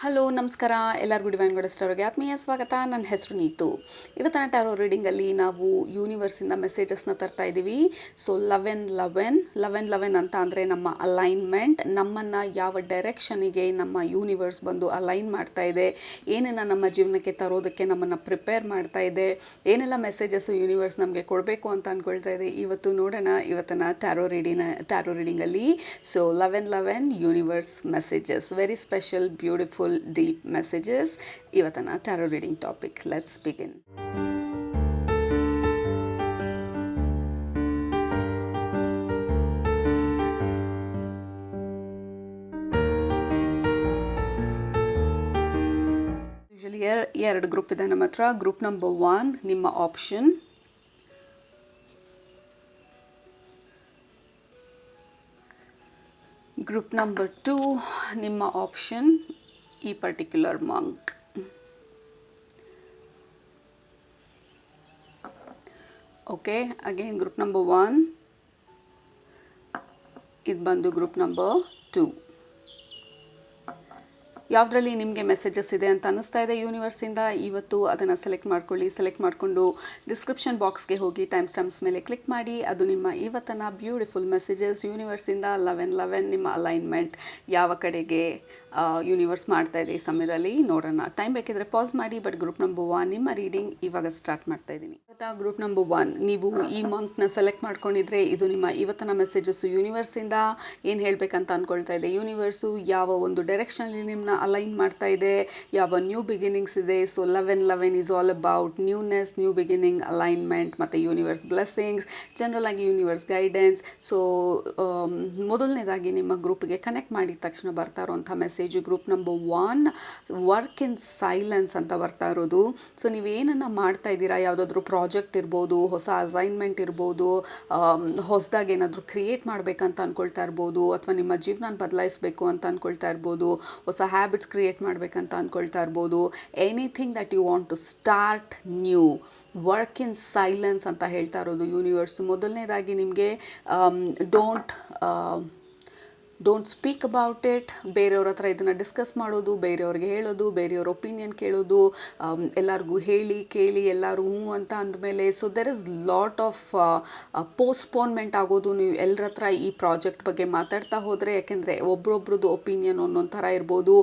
Hello ನಮಸ್ಕಾರ ಎಲ್ಲರಿಗೂ divine goddess ಟಾರೋಗೆ ಆತ್ಮೀಯ ಸ್ವಾಗತ. ನನ್ನ ಹೆಸರು ನೀತು. ಇವತ್ತಿನ ಟ್ಯಾರೋ ರೀಡಿಂಗಲ್ಲಿ ನಾವು ಯೂನಿವರ್ಸಿಂದ ಮೆಸೇಜಸ್ನ ತರ್ತಾ ಇದ್ದೀವಿ. ಸೊ 11 ಅಂತ ಅಂದರೆ ನಮ್ಮ ಅಲೈನ್ಮೆಂಟ್, ನಮ್ಮನ್ನು ಯಾವ ಡೈರೆಕ್ಷನಿಗೆ ನಮ್ಮ ಯೂನಿವರ್ಸ್ ಬಂದು ಅಲೈನ್ ಮಾಡ್ತಾ ಇದೆ, ಏನೇನ ನಮ್ಮ ಜೀವನಕ್ಕೆ ತರೋದಕ್ಕೆ ನಮ್ಮನ್ನು ಪ್ರಿಪೇರ್ ಮಾಡ್ತಾ ಇದೆ, ಏನೆಲ್ಲ ಮೆಸೇಜಸ್ಸು ಯೂನಿವರ್ಸ್ ನಮಗೆ ಕೊಡಬೇಕು ಅಂತ ಅಂದ್ಕೊಳ್ತಾ ಇದೆ, ಇವತ್ತು ನೋಡೋಣ ಇವತ್ತಿನ ಟ್ಯಾರೋ ರೀಡಿಂಗಲ್ಲಿ. So 11 universe messages, very special, beautiful, deep messages. ಇವತ್ತನ tarot reading topic. Let's begin. Usually ಎರಡು ಗ್ರೂಪ್ ಇದೆ ನಮ್ಮ ಹತ್ರ. ಗ್ರೂಪ್ ನಂಬರ್ 1 ನಿಮ್ಮ ಆಪ್ಷನ್, ಗ್ರೂಪ್ ನಂಬರ್ 2 ನಿಮ್ಮ ಆಪ್ಷನ್, ಈ particular monk. Okay, again group number 1, ಇದು ಬಂದು ಗ್ರೂಪ್ ನಂಬರ್ 2. ಯಾವುದರಲ್ಲಿ ನಿಮಗೆ ಮೆಸೇಜಸ್ ಇದೆ ಅಂತ ಅನ್ನಿಸ್ತಾ ಇದೆ ಯೂನಿವರ್ಸಿಂದ, ಇವತ್ತು ಅದನ್ನು ಸೆಲೆಕ್ಟ್ ಮಾಡ್ಕೊಳ್ಳಿ. ಸೆಲೆಕ್ಟ್ ಮಾಡಿಕೊಂಡು ಡಿಸ್ಕ್ರಿಪ್ಷನ್ ಬಾಕ್ಸ್ಗೆ ಹೋಗಿ ಟೈಮ್ ಸ್ಟಾಂಪ್ಸ್ ಮೇಲೆ ಕ್ಲಿಕ್ ಮಾಡಿ. ಅದು ನಿಮ್ಮ ಇವತ್ತಿನ ಬ್ಯೂಟಿಫುಲ್ ಮೆಸೇಜಸ್ ಯೂನಿವರ್ಸಿಂದ. 11 ನಿಮ್ಮ ಅಲೈನ್ಮೆಂಟ್ ಯಾವ ಕಡೆಗೆ ಯೂನಿವರ್ಸ್ ಮಾಡ್ತಾ ಇದೆ ಈ ಸಮಯದಲ್ಲಿ ನೋಡೋಣ. ಟೈಮ್ ಬೇಕಿದ್ರೆ ಪಾಸ್ ಮಾಡಿ. ಬಟ್ ಗ್ರೂಪ್ ನಂಬರ್ 1 ನಿಮ್ಮ ರೀಡಿಂಗ್ ಇವಾಗ ಸ್ಟಾರ್ಟ್ ಮಾಡ್ತಾ ಇದ್ದೀನಿ. ಗ್ರೂಪ್ ನಂಬರ್ 1 ನೀವು ಈ ಮಂಕ್ನ ಸೆಲೆಕ್ಟ್ ಮಾಡ್ಕೊಂಡಿದ್ರೆ ಇದು ನಿಮ್ಮ ಇವತ್ತಿನ ಮೆಸೇಜಸ್ಸು ಯೂನಿವರ್ಸಿಂದ. ಏನು ಹೇಳಬೇಕಂತ ಅಂದ್ಕೊಳ್ತಾ ಇದೆ ಯೂನಿವರ್ಸು, ಯಾವ ಒಂದು ಡೈರೆಕ್ಷನಲ್ಲಿ ನಿಮ್ಮನ್ನ ಅಲೈನ್ ಮಾಡ್ತಾ ಇದೆ, ಯಾವ ನ್ಯೂ ಬಿಗಿನಿಂಗ್ಸ್ ಇದೆ. So 11 is all about newness, new beginning, alignment ಮತ್ತು ಯೂನಿವರ್ಸ್ ಬ್ಲೆಸ್ಸಿಂಗ್ಸ್, ಜನರಲ್ ಆಗಿ ಯೂನಿವರ್ಸ್ ಗೈಡೆನ್ಸ್. ಸೊ ಮೊದಲನೇದಾಗಿ ನಿಮ್ಮ ಗ್ರೂಪ್ಗೆ ಕನೆಕ್ಟ್ ಮಾಡಿದ ತಕ್ಷಣ ಬರ್ತಾ ಇರೋಂಥ message group number 1, work in silence ಅಂತ ಬರ್ತಾ ಇರೋದು. ಸೊ ನೀವೇನನ್ನು ಮಾಡ್ತಾ ಇದ್ದೀರಾ, ಯಾವುದಾದ್ರೂ ಪ್ರಾಜೆಕ್ಟ್ ಇರ್ಬೋದು, ಹೊಸ ಅಸೈನ್ಮೆಂಟ್ ಇರ್ಬೋದು, ಹೊಸದಾಗಿ ಏನಾದರೂ ಕ್ರಿಯೇಟ್ ಮಾಡಬೇಕಂತ ಅಂದ್ಕೊಳ್ತಾ ಇರ್ಬೋದು, ಅಥವಾ ನಿಮ್ಮ ಜೀವನ ಬದಲಾಯಿಸಬೇಕು ಅಂತ ಅಂದ್ಕೊಳ್ತಾ ಇರ್ಬೋದು, ಹೊಸ ಹ್ಯಾಬಿಟ್ಸ್ ಕ್ರಿಯೇಟ್ ಮಾಡಬೇಕಂತ ಅಂದ್ಕೊಳ್ತಾ ಇರ್ಬೋದು. Anything that you want to start new, work in silence ಅಂತ ಹೇಳ್ತಾ ಇರೋದು ಯೂನಿವರ್ಸ್. ಮೊದಲನೇದಾಗಿ ನಿಮಗೆ ಡೋಂಟ್ ಸ್ಪೀಕ್ ಅಬೌಟ್ ಇಟ್. ಬೇರೆಯವ್ರ ಹತ್ರ ಇದನ್ನು ಡಿಸ್ಕಸ್ ಮಾಡೋದು, ಬೇರೆಯವ್ರಿಗೆ ಹೇಳೋದು, ಬೇರೆಯವ್ರ ಒಪಿನಿಯನ್ ಕೇಳೋದು, ಎಲ್ಲರಿಗೂ ಹೇಳಿ ಕೇಳಿ ಎಲ್ಲರೂ ಹ್ಞೂ ಅಂತ ಅಂದಮೇಲೆ so there is lot of postponement ಆಗೋದು. ನೀವು ಎಲ್ಲರ ಹತ್ರ ಈ ಪ್ರಾಜೆಕ್ಟ್ ಬಗ್ಗೆ ಮಾತಾಡ್ತಾ ಹೋದರೆ, ಯಾಕೆಂದರೆ ಒಬ್ರೊಬ್ರದ್ದು ಒಪಿನಿಯನ್ ಒಂದೊಂದು ಥರ ಇರ್ಬೋದು.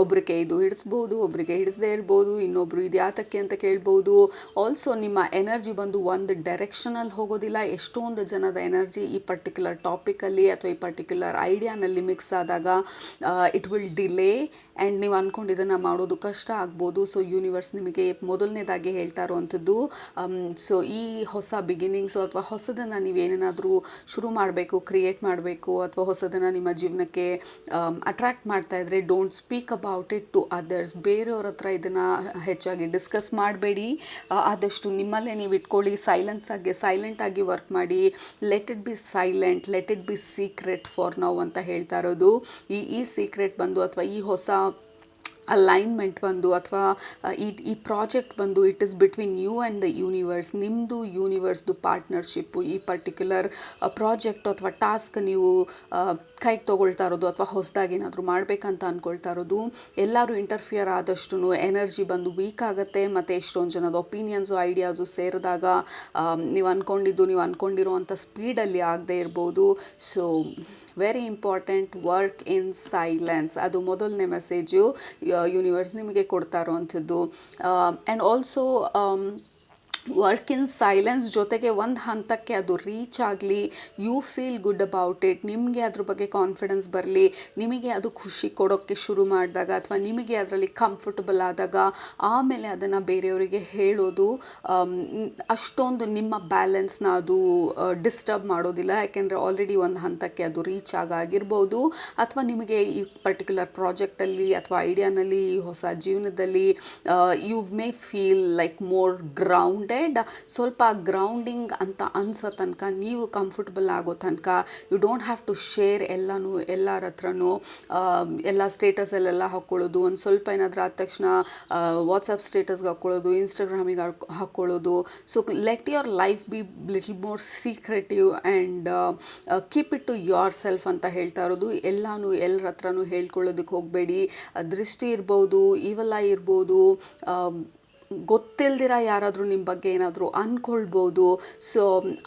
ಒಬ್ರಿಗೆ ಇದು ಹಿಡಿಸ್ಬೋದು, ಒಬ್ರಿಗೆ ಹಿಡಿಸದೇ ಇರ್ಬೋದು, ಇನ್ನೊಬ್ರು ಇದು ಯಾತಕ್ಕೆ ಅಂತ ಕೇಳ್ಬೋದು. ಆಲ್ಸೋ ನಿಮ್ಮ ಎನರ್ಜಿ ಬಂದು ಒಂದು ಡೈರೆಕ್ಷನಲ್ಲಿ ಹೋಗೋದಿಲ್ಲ. ಎಷ್ಟೊಂದು ಜನದ ಎನರ್ಜಿ ಈ ಪರ್ಟಿಕ್ಯುಲರ್ ಟಾಪಿಕಲ್ಲಿ ಅಥವಾ ಈ ಪರ್ಟಿಕ್ಯುಲರ್ ಐಡಿಯಾನಲ್ಲಿ ಮಿಕ್ಸ್ ಆದಾಗ ಇಟ್ ವಿಲ್ ಡಿಲೇ ಆ್ಯಂಡ್ ನೀವು ಅಂದ್ಕೊಂಡಿದ್ದನ್ನು ಮಾಡೋದು ಕಷ್ಟ ಆಗ್ಬೋದು. ಸೊ ಯೂನಿವರ್ಸ್ ನಿಮಗೆ ಮೊದಲನೇದಾಗಿ ಹೇಳ್ತಾ ಇರೋವಂಥದ್ದು, ಸೊ ಈ ಹೊಸ ಬಿಗಿನಿಂಗ್ಸು ಅಥವಾ ಹೊಸದನ್ನು ನೀವೇನೇನಾದರೂ ಶುರು ಮಾಡಬೇಕು, ಕ್ರಿಯೇಟ್ ಮಾಡಬೇಕು, ಅಥವಾ ಹೊಸದನ್ನು ನಿಮ್ಮ ಜೀವನಕ್ಕೆ ಅಟ್ರ್ಯಾಕ್ಟ್ ಮಾಡ್ತಾ ಇದ್ದರೆ don't speak about it to others. ಬೇರೆಯವ್ರ ಹತ್ರ ಇದನ್ನು ಹೆಚ್ಚಾಗಿ ಡಿಸ್ಕಸ್ ಮಾಡಬೇಡಿ. ಆದಷ್ಟು ನಿಮ್ಮಲ್ಲೇ ನೀವು ಇಟ್ಕೊಳ್ಳಿ. ಸೈಲೆಂಟಾಗಿ ವರ್ಕ್ ಮಾಡಿ. Let it B silent, let it be secret for now ಅಂತ ಹೇಳ್ತಾ ಇರೋದು. ಈ ಸೀಕ್ರೆಟ್ ಬಂದು ಅಥವಾ ಈ ಹೊಸ ಅಲೈನ್ಮೆಂಟ್ ಬಂದು ಅಥವಾ ಈ ಪ್ರಾಜೆಕ್ಟ್ ಬಂದು it is between you and the universe. ನಿಮ್ಮದು ಯೂನಿವರ್ಸ್ದು ಪಾರ್ಟ್ನರ್ಶಿಪ್ಪು. ಈ ಪರ್ಟಿಕ್ಯುಲರ್ ಪ್ರಾಜೆಕ್ಟ್ ಅಥವಾ ಟಾಸ್ಕ್ ನೀವು ಕೈಗೆ ತೊಗೊಳ್ತಾ ಇರೋದು ಅಥವಾ ಹೊಸದಾಗಿ ಏನಾದರೂ ಮಾಡಬೇಕಂತ ಅಂದ್ಕೊಳ್ತಾ ಇರೋದು, ಎಲ್ಲರೂ ಇಂಟರ್ಫಿಯರ್ ಆದಷ್ಟು ಎನರ್ಜಿ ಬಂದು ವೀಕ್ ಆಗುತ್ತೆ. ಮತ್ತು ಎಷ್ಟೊಂದು ಜನದ ಒಪಿನಿಯನ್ಸು, ಐಡಿಯಾಸು ಸೇರಿದಾಗ ನೀವು ಅಂದ್ಕೊಂಡಿರೋ ಅಂಥ ಸ್ಪೀಡಲ್ಲಿ ಆಗದೆ ಇರ್ಬೋದು. So very important, work in silence. ಅದು ಮೊದಲನೇ ಮೆಸೇಜು ಯೂನಿವರ್ಸ್ ನಿಮಗೆ ಕೊಡ್ತಾ ಇರೋವಂಥದ್ದು. And also work in silence ಜೊತೆಗೆ ಒಂದು ಹಂತಕ್ಕೆ ಅದು ರೀಚ್ ಆಗಲಿ, you feel good about it, ನಿಮಗೆ ಅದ್ರ ಬಗ್ಗೆ ಕಾನ್ಫಿಡೆನ್ಸ್ ಬರಲಿ, ನಿಮಗೆ ಅದು ಖುಷಿ ಕೊಡೋಕ್ಕೆ ಶುರು ಮಾಡಿದಾಗ ಅಥವಾ ನಿಮಗೆ ಅದರಲ್ಲಿ ಕಂಫರ್ಟಬಲ್ ಆದಾಗ ಆಮೇಲೆ ಅದನ್ನು ಬೇರೆಯವರಿಗೆ ಹೇಳೋದು ಅಷ್ಟೊಂದು ನಿಮ್ಮ ಬ್ಯಾಲೆನ್ಸ್ನ ಅದು ಡಿಸ್ಟರ್ಬ್ ಮಾಡೋದಿಲ್ಲ. ಯಾಕೆಂದರೆ ಆಲ್ರೆಡಿ ಒಂದು ಹಂತಕ್ಕೆ ಅದು ರೀಚ್ ಆಗಿರ್ಬೋದು. ಅಥವಾ ನಿಮಗೆ ಈ ಪರ್ಟಿಕ್ಯುಲರ್ ಪ್ರಾಜೆಕ್ಟಲ್ಲಿ ಅಥವಾ ಐಡಿಯಾನಲ್ಲಿ, ಹೊಸ ಜೀವನದಲ್ಲಿ you may feel like more ground grounded, ಸ್ವಲ್ಪ ಗ್ರೌಂಡಿಂಗ್ ಅಂತ ಅನ್ಸೋ ತನಕ, ನೀವು ಕಂಫರ್ಟಬಲ್ ಆಗೋ ತನಕ you don't have to share ಎಲ್ಲನೂ ಎಲ್ಲರ ಹತ್ರನೂ ಎಲ್ಲ ಸ್ಟೇಟಸಲ್ಲೆಲ್ಲ ಹಾಕ್ಕೊಳ್ಳೋದು. ಒಂದು ಸ್ವಲ್ಪ ಏನಾದರೂ ಆದ ತಕ್ಷಣ ವಾಟ್ಸಪ್ ಸ್ಟೇಟಸ್ಗೆ ಹಾಕ್ಕೊಳ್ಳೋದು, ಇನ್ಸ್ಟಾಗ್ರಾಮಿಗೆ ಹಾಕ್ಕೊಳ್ಳೋದು. So let your life be little more secretive and keep it to yourself ಅಂತ ಹೇಳ್ತಾ ಇರೋದು. ಎಲ್ಲನೂ ಎಲ್ಲರ ಹತ್ರನೂ ಹೇಳ್ಕೊಳ್ಳೋದಕ್ಕೆ ಹೋಗಬೇಡಿ. ದೃಷ್ಟಿ ಇರ್ಬೋದು, ಇವೆಲ್ಲ ಇರ್ಬೋದು, ಗೊತ್ತಿಲ್ದಿರ ಯಾರಾದರೂ ನಿಮ್ಮ ಬಗ್ಗೆ ಏನಾದರೂ ಅಂದ್ಕೊಳ್ಬೋದು. ಸೊ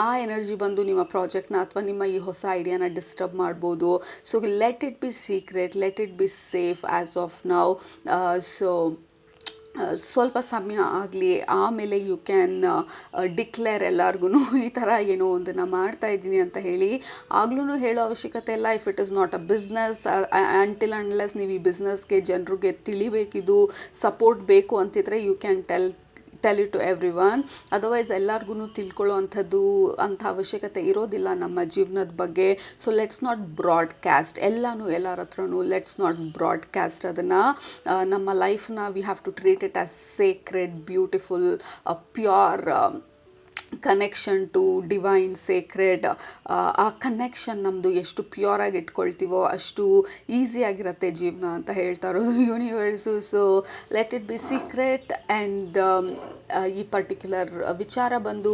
ಆ ಎನರ್ಜಿ ಬಂದು ನಿಮ್ಮ ಪ್ರಾಜೆಕ್ಟ್ನ ಅಥವಾ ನಿಮ್ಮ ಈ ಹೊಸ ಐಡಿಯಾನ ಡಿಸ್ಟರ್ಬ್ ಮಾಡ್ಬೋದು. So let it be secret, let it be safe as of now. So ಸ್ವಲ್ಪ ಸಮಯ ಆಗಲಿ, ಆಮೇಲೆ ಯು ಕ್ಯಾನ್ ಡಿಕ್ಲೇರ್ ಎಲ್ಲರಿಗೂ ಈ ಥರ ಏನೋ ಒಂದನ್ನು ಮಾಡ್ತಾ ಇದ್ದೀನಿ ಅಂತ ಹೇಳಿ. ಆಗ್ಲೂ ಹೇಳೋ ಅವಶ್ಯಕತೆ ಇಲ್ಲ. If it is not a business, until unless ನೀವು ಈ ಬಿಸ್ನೆಸ್ಗೆ ಜನರಿಗೆ ತಿಳಿಬೇಕಿದು, ಸಪೋರ್ಟ್ ಬೇಕು ಅಂತಿದ್ರೆ you can tell it to everyone. Otherwise ಎಲ್ಲರಿಗೂ ತಿಳ್ಕೊಳ್ಳೋ ಅಂಥ ಅವಶ್ಯಕತೆ ಇರೋದಿಲ್ಲ ನಮ್ಮ ಜೀವನದ ಬಗ್ಗೆ. ಸೊ ಲೆಟ್ಸ್ ನಾಟ್ ಬ್ರಾಡ್ಕಾಸ್ಟ್ ಎಲ್ಲನೂ ಎಲ್ಲರ ಹತ್ರನೂ. ಲೆಟ್ಸ್ ನಾಟ್ ಬ್ರಾಡ್ಕಾಸ್ಟ್ ಅದನ್ನು. ನಮ್ಮ ಲೈಫ್ನ we have to treat it as sacred, beautiful, pure connection to divine, sacred. ಆ ಕನೆಕ್ಷನ್ ನಮ್ಮದು ಎಷ್ಟು ಪ್ಯೂರಾಗಿ ಇಟ್ಕೊಳ್ತೀವೋ ಅಷ್ಟು ಈಸಿಯಾಗಿರುತ್ತೆ ಜೀವನ ಅಂತ ಹೇಳ್ತಾ ಇರೋದು universe. So let it be secret. And ಈ ಪರ್ಟಿಕ್ಯುಲರ್ ವಿಚಾರ ಬಂದು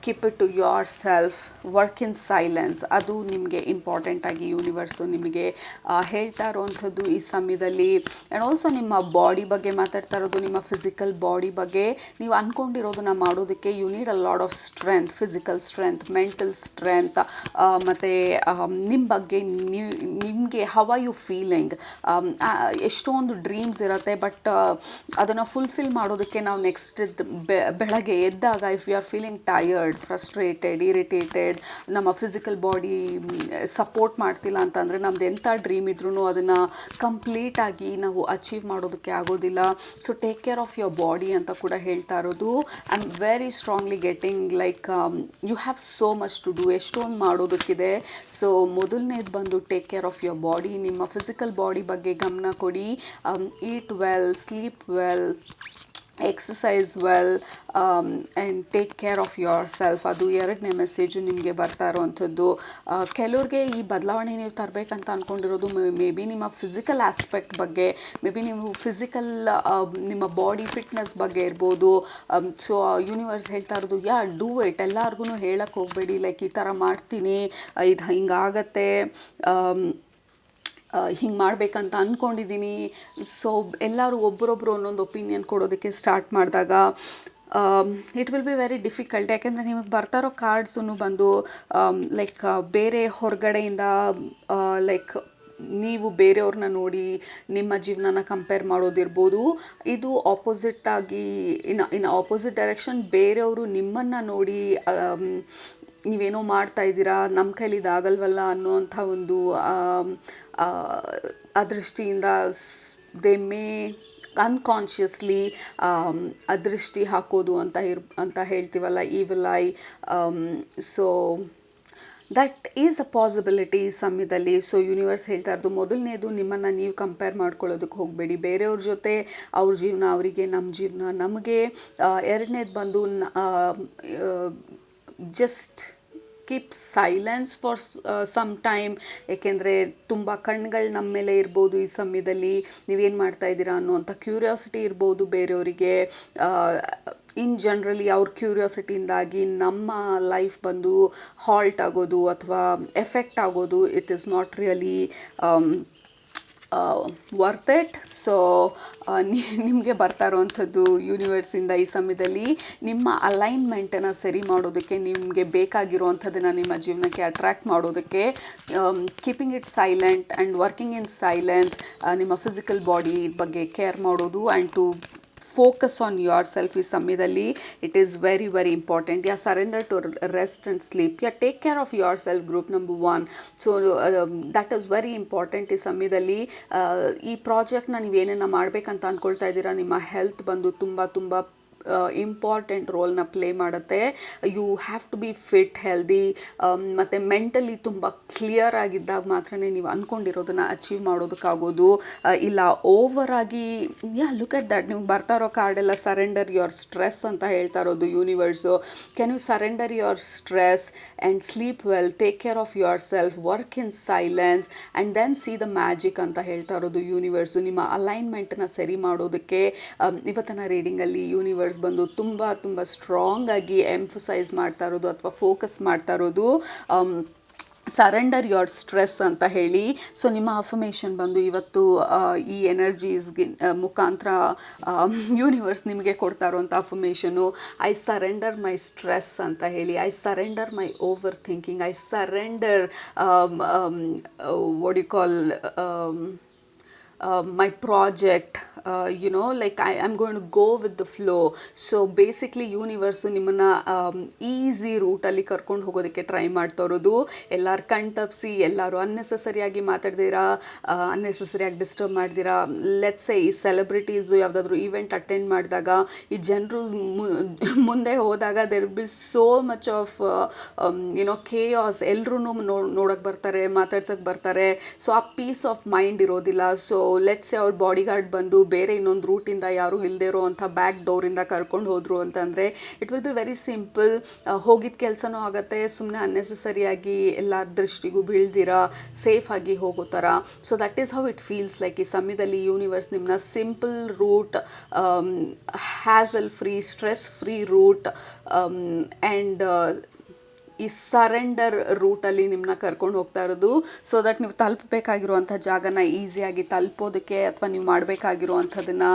keep it to yourself, work in silence. ಅದು ನಿಮಗೆ ಇಂಪಾರ್ಟೆಂಟಾಗಿ ಯೂನಿವರ್ಸು ನಿಮಗೆ ಹೇಳ್ತಾ ಇರೋವಂಥದ್ದು ಈ ಸಮಯದಲ್ಲಿ. ಆ್ಯಂಡ್ ಆಲ್ಸೋ ನಿಮ್ಮ ಬಾಡಿ ಬಗ್ಗೆ ಮಾತಾಡ್ತಾ ಇರೋದು, ನಿಮ್ಮ ಫಿಸಿಕಲ್ ಬಾಡಿ ಬಗ್ಗೆ. ನೀವು ಅಂದ್ಕೊಂಡಿರೋದನ್ನ ಮಾಡೋದಕ್ಕೆ you need a lot of strength, physical strength, mental strength. ಮತ್ತು ನಿಮ್ಮ ಬಗ್ಗೆ ನಿಮಗೆ ಹೌ ಆರ್ ಯು ಫೀಲಿಂಗ್. ಎಷ್ಟೊಂದು ಡ್ರೀಮ್ಸ್ ಇರುತ್ತೆ, ಬಟ್ ಅದನ್ನು ಫುಲ್ಫಿಲ್ ಮಾಡೋದಕ್ಕೆ ನಾವು ನೆಕ್ಸ್ಟ್ ಬೆಳಗ್ಗೆ ಎದ್ದಾಗ if you are feeling tired, frustrated, irritated, ನಮ್ಮ ಫಿಸಿಕಲ್ ಬಾಡಿ ಸಪೋರ್ಟ್ ಮಾಡ್ತಿಲ್ಲ ಅಂತಂದರೆ ನಮ್ದು ಎಂಥ ಡ್ರೀಮ್ ಇದ್ರೂ ಅದನ್ನು ಕಂಪ್ಲೀಟಾಗಿ ನಾವು ಅಚೀವ್ ಮಾಡೋದಕ್ಕೆ ಆಗೋದಿಲ್ಲ. So take care of your body ಅಂತ ಕೂಡ ಹೇಳ್ತಾ ಇರೋದು. I am very strongly getting like you have so much to do, ಎಷ್ಟೊಂದು ಮಾಡೋದಕ್ಕಿದೆ. ಸೊ ಮೊದಲನೇದು ಬಂದು take care of your body. ನಿಮ್ಮ ಫಿಸಿಕಲ್ ಬಾಡಿ ಬಗ್ಗೆ ಗಮನ ಕೊಡಿ. Eat well, sleep well, exercise well, and take care of yourself. ಅದು ಎರಡನೇ ಮೆಸೇಜು ನಿಮಗೆ ಬರ್ತಾ ಇರೋವಂಥದ್ದು. ಕೆಲವ್ರಿಗೆ ಈ ಬದಲಾವಣೆ ನೀವು ತರಬೇಕಂತ ಅಂದ್ಕೊಂಡಿರೋದು ಮೇ ಬಿ ನಿಮ್ಮ ಫಿಸಿಕಲ್ ಆಸ್ಪೆಕ್ಟ್ ಬಗ್ಗೆ, ಮೇ ಬಿ ನೀವು ಫಿಸಿಕಲ್ ನಿಮ್ಮ ಬಾಡಿ ಫಿಟ್ನೆಸ್ ಬಗ್ಗೆ ಇರ್ಬೋದು. ಸೊ ಯೂನಿವರ್ಸ್ ಹೇಳ್ತಾ ಇರೋದು ಡೂ ಇಟ್. ಎಲ್ಲರಿಗೂ ಹೇಳಕ್ಕೆ ಹೋಗಬೇಡಿ ಲೈಕ್ ಈ ಥರ ಮಾಡ್ತೀನಿ, ಇದು ಹಿಂಗಾಗತ್ತೆ, ಹಿಂಗೆ ಮಾಡಬೇಕಂತ ಅಂದ್ಕೊಂಡಿದ್ದೀನಿ. ಸೊ ಎಲ್ಲರೂ ಒಬ್ಬರೊಬ್ಬರು ಒಂದೊಂದು ಒಪಿನಿಯನ್ ಕೊಡೋದಕ್ಕೆ ಸ್ಟಾರ್ಟ್ ಮಾಡಿದಾಗ it will be very difficult. ಯಾಕೆಂದರೆ ನಿಮಗೆ ಬರ್ತಾ ಇರೋ ಕಾರ್ಡ್ಸೂ ಬಂದು ಲೈಕ್ ಬೇರೆ ಹೊರಗಡೆಯಿಂದ ಲೈಕ್ ನೀವು ಬೇರೆಯವ್ರನ್ನ ನೋಡಿ ನಿಮ್ಮ ಜೀವನನ ಕಂಪೇರ್ ಮಾಡೋದಿರ್ಬೋದು. ಇದು ಆಪೋಸಿಟ್ಟಾಗಿ ಇನ್ ಆಪೋಸಿಟ್ ಡೈರೆಕ್ಷನ್ ಬೇರೆಯವರು ನಿಮ್ಮನ್ನು ನೋಡಿ ನೀವೇನೋ ಮಾಡ್ತಾ ಇದ್ದೀರಾ, ನಮ್ಮ ಕೈಲಿ ಇದಾಗಲ್ವಲ್ಲ ಅನ್ನೋವಂಥ ಒಂದು ಆ ದೃಷ್ಟಿಯಿಂದ ದೇ ಮೇ ಅನ್ಕಾನ್ಷಿಯಸ್ಲಿ ಅದೃಷ್ಟಿ ಹಾಕೋದು ಅಂತ ಹೇಳ್ತೀವಲ್ಲ, evil I. So that is a possibility ಈ ಸಮಯದಲ್ಲಿ. ಸೊ ಯೂನಿವರ್ಸ್ ಹೇಳ್ತಾ ಇರೋದು ಮೊದಲನೇದು, ನಿಮ್ಮನ್ನು ನೀವು ಕಂಪೇರ್ ಮಾಡ್ಕೊಳ್ಳೋದಕ್ಕೆ ಹೋಗಬೇಡಿ ಬೇರೆಯವ್ರ ಜೊತೆ. ಅವ್ರ ಜೀವನ ಅವರಿಗೆ, ನಮ್ಮ ಜೀವನ ನಮಗೆ. ಎರಡನೇದು ಬಂದು just keep silence for some time. ಏಕೆಂದರೆ ತುಂಬ ಕಣ್ಗಳು ನಮ್ಮ ಮೇಲೆ ಇರ್ಬೋದು ಈ ಸಮಯದಲ್ಲಿ. ನೀವೇನು ಮಾಡ್ತಾ ಇದ್ದೀರಾ ಅನ್ನೋವಂಥ ಕ್ಯೂರಿಯಾಸಿಟಿ ಇರ್ಬೋದು ಬೇರೆಯವರಿಗೆ. ಇನ್ ಜನರಲಿ ಅವ್ರ ಕ್ಯೂರಿಯಾಸಿಟಿಯಿಂದಾಗಿ ನಮ್ಮ ಲೈಫ್ ಬಂದು ಹಾಲ್ಟ್ ಆಗೋದು ಅಥವಾ ಎಫೆಕ್ಟ್ ಆಗೋದು, it is not really worth it. So ನಿಮಗೆ ಬರ್ತಾ ಇರೋವಂಥದ್ದು ಯೂನಿವರ್ಸಿಂದ ಈ ಸಮಯದಲ್ಲಿ ನಿಮ್ಮ ಅಲೈನ್ಮೆಂಟನ್ನು ಸರಿ ಮಾಡೋದಕ್ಕೆ, ನಿಮಗೆ ಬೇಕಾಗಿರುವಂಥದ್ದನ್ನು ನಿಮ್ಮ ಜೀವನಕ್ಕೆ ಅಟ್ರ್ಯಾಕ್ಟ್ ಮಾಡೋದಕ್ಕೆ, keeping it silent and working in silence, ನಿಮ್ಮ ಫಿಸಿಕಲ್ ಬಾಡಿ ಬಗ್ಗೆ ಕೇರ್ ಮಾಡೋದು and to focus on yourself ಈ ಸಮಯದಲ್ಲಿ it is very very important. Surrender to rest and sleep. Take care of yourself, group number 1. So that is very important ಈ ಸಮಯದಲ್ಲಿ. ಈ ಪ್ರಾಜೆಕ್ಟ್ನ ನೀವೇನೇನು ಮಾಡಬೇಕಂತ ಅಂದ್ಕೊಳ್ತಾ ಇದ್ದೀರಾ, ನಿಮ್ಮ ಹೆಲ್ತ್ ಬಂದು ತುಂಬ ಇಂಪಾರ್ಟೆಂಟ್ ರೋಲ್ನ ಪ್ಲೇ ಮಾಡುತ್ತೆ. You have to be fit, healthy, ಮತ್ತು ಮೆಂಟಲಿ ತುಂಬ ಕ್ಲಿಯರ್ ಆಗಿದ್ದಾಗ ಮಾತ್ರ ನೀವು ಅಂದ್ಕೊಂಡಿರೋದನ್ನು ಅಚೀವ್ ಮಾಡೋದಕ್ಕಾಗೋದು. ಇಲ್ಲ ಓವರ್ ಆಗಿ ಲುಕ್ ಎಟ್ ದಟ್, ನಿಮ್ಗೆ ಬರ್ತಾ ಇರೋ ಕಾರ್ಡೆಲ್ಲ ಸರೆಂಡರ್ ಯುವರ್ ಸ್ಟ್ರೆಸ್ ಅಂತ ಹೇಳ್ತಾ ಇರೋದು universe. Can you surrender your stress and sleep well, take care of yourself, work in silence and then see the magic ಅಂತ ಹೇಳ್ತಾ ಇರೋದು ಯೂನಿವರ್ಸು. ನಿಮ್ಮ ಅಲೈನ್ಮೆಂಟನ್ನು ಸರಿ ಮಾಡೋದಕ್ಕೆ ಇವತ್ತಿನ ರೀಡಿಂಗಲ್ಲಿ ಯೂನಿವರ್ಸ್ ಬಂದು ತುಂಬ ತುಂಬ ಸ್ಟ್ರಾಂಗ್ ಆಗಿ ಎಂಫಸೈಸ್ ಮಾಡ್ತಾ ಇರೋದು ಅಥವಾ ಫೋಕಸ್ ಮಾಡ್ತಾ ಇರೋದು ಸರೆಂಡರ್ ಯುವರ್ ಸ್ಟ್ರೆಸ್ ಅಂತ ಹೇಳಿ. ಸೊ ನಿಮ್ಮ ಅಫರ್ಮೇಷನ್ ಬಂದು ಇವತ್ತು ಈ ಎನರ್ಜೀಸ್ಗೆ ಮುಖಾಂತರ ಯೂನಿವರ್ಸ್ ನಿಮಗೆ ಕೊಡ್ತಾ ಇರೋಂಥ affirmation I surrender my stress ಅಂತ ಹೇಳಿ. I surrender my overthinking, I surrender what you call my project, like I'm going to go with the flow. So basically universe ನಿಮ್ಮನ್ನು ಈಸಿ ರೂಟಲ್ಲಿ ಕರ್ಕೊಂಡು ಹೋಗೋದಕ್ಕೆ ಟ್ರೈ ಮಾಡ್ತಾ ಇರೋದು. ಎಲ್ಲರೂ ಕಣ್ತಪ್ಪಿಸಿ, ಎಲ್ಲರೂ ಅನ್ನೆಸೆಸರಿಯಾಗಿ ಮಾತಾಡ್ದಿರಾ, ಅನ್ನೆಸೆಸರಿಯಾಗಿ ಡಿಸ್ಟರ್ಬ್ ಮಾಡ್ದಿರಾ. ಲೆಟ್ಸ್ ಸೇ ಈ ಸೆಲೆಬ್ರಿಟೀಸು ಯಾವುದಾದ್ರೂ ಈವೆಂಟ್ ಅಟೆಂಡ್ ಮಾಡಿದಾಗ ಈ ಜನರು ಮುಂದೆ ಹೋದಾಗ there will be so much of chaos. ಎಲ್ಲರೂ ನೋಡೋಕ್ಕೆ ಬರ್ತಾರೆ, ಮಾತಾಡ್ಸೋಕ್ಕೆ ಬರ್ತಾರೆ. ಸೊ ಆ ಪೀಸ್ ಆಫ್ ಮೈಂಡ್ ಇರೋದಿಲ್ಲ. ಸೊ ಲೆಟ್ಸ್ ಅವ್ರ ಬಾಡಿ ಗಾರ್ಡ್ ಬಂದು ಬೇರೆ ಇನ್ನೊಂದು ರೂಟಿಂದ ಯಾರೂ ಇಲ್ಲದೆ ಇರೋ ಅಂಥ ಬ್ಯಾಕ್ ಡೋರಿಂದ ಕರ್ಕೊಂಡು ಹೋದರು ಅಂತಂದರೆ it will be very simple. ಹೋಗಿದ್ದ ಕೆಲಸನೂ ಆಗುತ್ತೆ, ಸುಮ್ಮನೆ ಅನ್ನೆಸೆಸರಿಯಾಗಿ ಎಲ್ಲ ದೃಷ್ಟಿಗೂ ಬೀಳ್ದಿರ ಸೇಫಾಗಿ ಹೋಗೋ ಥರ. So that is how it feels like. ಈ ಸಮಯದಲ್ಲಿ ಯೂನಿವರ್ಸ್ ನಿಮ್ಮನ್ನ simple route, hassle free, stress free route and ಈ ಸರೆಂಡರ್ ರೂಟಲ್ಲಿ ನಿಮ್ಮನ್ನ ಕರ್ಕೊಂಡು ಹೋಗ್ತಾ ಇರೋದು. ಸೊ ದಟ್ ನೀವು ತಲುಪಬೇಕಾಗಿರುವಂಥ ಜಾಗನ ಈಸಿಯಾಗಿ ತಲುಪೋದಕ್ಕೆ ಅಥವಾ ನೀವು ಮಾಡಬೇಕಾಗಿರುವಂಥದ್ದನ್ನು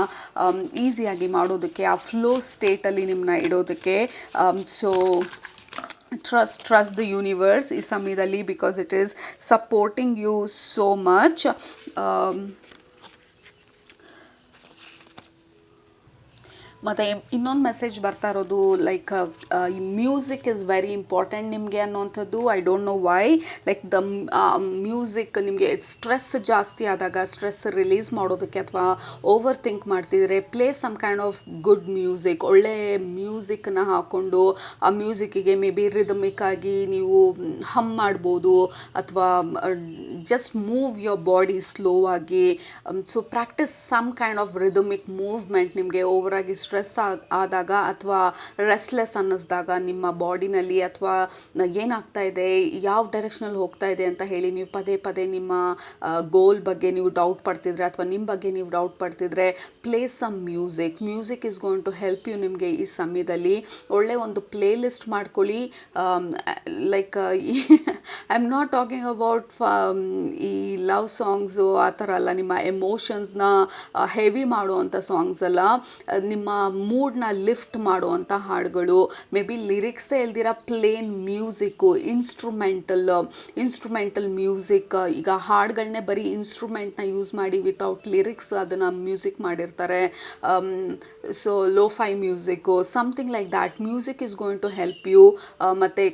ಈಸಿಯಾಗಿ ಮಾಡೋದಕ್ಕೆ, ಆ ಫ್ಲೋ ಸ್ಟೇಟಲ್ಲಿ ನಿಮ್ಮನ್ನ ಇಡೋದಕ್ಕೆ. ಸೊ ಟ್ರಸ್ಟ್ ದ ಯೂನಿವರ್ಸ್ ಈ ಸಮಯದಲ್ಲಿ, because it is supporting you so much. ಮತ್ತು ಇನ್ನೊಂದು ಮೆಸೇಜ್ ಬರ್ತಾ ಇರೋದು ಲೈಕ್ ಈ ಮ್ಯೂಸಿಕ್ ಇಸ್ ವೆರಿ ಇಂಪಾರ್ಟೆಂಟ್ ನಿಮಗೆ ಅನ್ನೋವಂಥದ್ದು. I don't know why, like the music ನಿಮಗೆ ಸ್ಟ್ರೆಸ್ ಜಾಸ್ತಿ ಆದಾಗ ಸ್ಟ್ರೆಸ್ ರಿಲೀಸ್ ಮಾಡೋದಕ್ಕೆ ಅಥವಾ ಓವರ್ ಥಿಂಕ್ ಮಾಡ್ತಿದ್ರೆ play some kind of good music. ಒಳ್ಳೆ ಮ್ಯೂಸಿಕ್ನ ಹಾಕ್ಕೊಂಡು ಆ ಮ್ಯೂಸಿಕ್ಕಿಗೆ ಮೇ ಬಿ ರಿದಮಿಕ್ ಆಗಿ ನೀವು ಹಮ್ ಮಾಡ್ಬೋದು ಅಥವಾ just move your body slow ಆಗಿ. So practice some kind of rhythmic movement. ನಿಮಗೆ ಓವರ್ ಆಗಿ ಸ್ಟ್ರೆಸ್ ಆದಾಗ ಅಥವಾ ರೆಸ್ಟ್ಲೆಸ್ ಅನ್ನಿಸ್ದಾಗ ನಿಮ್ಮ ಬಾಡಿನಲ್ಲಿ ಅಥವಾ ಏನಾಗ್ತಾ ಇದೆ, ಯಾವ ಡೈರೆಕ್ಷನಲ್ಲಿ ಹೋಗ್ತಾ ಇದೆ ಅಂತ ಹೇಳಿ ನೀವು ಪದೇ ಪದೇ ನಿಮ್ಮ ಗೋಲ್ ಬಗ್ಗೆ ನೀವು ಡೌಟ್ ಪಡ್ತಿದ್ರೆ ಅಥವಾ ನಿಮ್ಮ ಬಗ್ಗೆ ನೀವು ಡೌಟ್ ಪಡ್ತಿದ್ರೆ play some music. Music is going to help you. ನಿಮಗೆ ಈ ಸಮಯದಲ್ಲಿ ಒಳ್ಳೆ ಒಂದು ಪ್ಲೇ ಲಿಸ್ಟ್ ಮಾಡ್ಕೊಳ್ಳಿ. Like I am not talking about ಈ ಲವ್ ಸಾಂಗ್ಸು ಆ ಥರ ಅಲ್ಲ, ನಿಮ್ಮ ಎಮೋಷನ್ಸ್ನ ಹೆವಿ ಮಾಡುವಂಥ ಸಾಂಗ್ಸ್ ಅಲ್ಲ, ನಿಮ್ಮ ಮೂಡ್ನ ಲಿಫ್ಟ್ ಮಾಡುವಂಥ ಹಾಡುಗಳು. ಮೇ ಬಿ ಲಿರಿಕ್ಸೇ ಇಲ್ದಿರ ಪ್ಲೇನ್ ಮ್ಯೂಸಿಕ್ಕು, ಇನ್ಸ್ಟ್ರೂಮೆಂಟಲ್ ಮ್ಯೂಸಿಕ್. ಈಗ ಹಾಡುಗಳನ್ನೇ ಬರೀ ಇನ್ಸ್ಟ್ರೂಮೆಂಟ್ನ ಯೂಸ್ ಮಾಡಿ ವಿತೌಟ್ ಲಿರಿಕ್ಸ್ ಅದನ್ನು ಮ್ಯೂಸಿಕ್ ಮಾಡಿರ್ತಾರೆ. So lofi music, something like that. Music is going to help you. ಮತ್ತು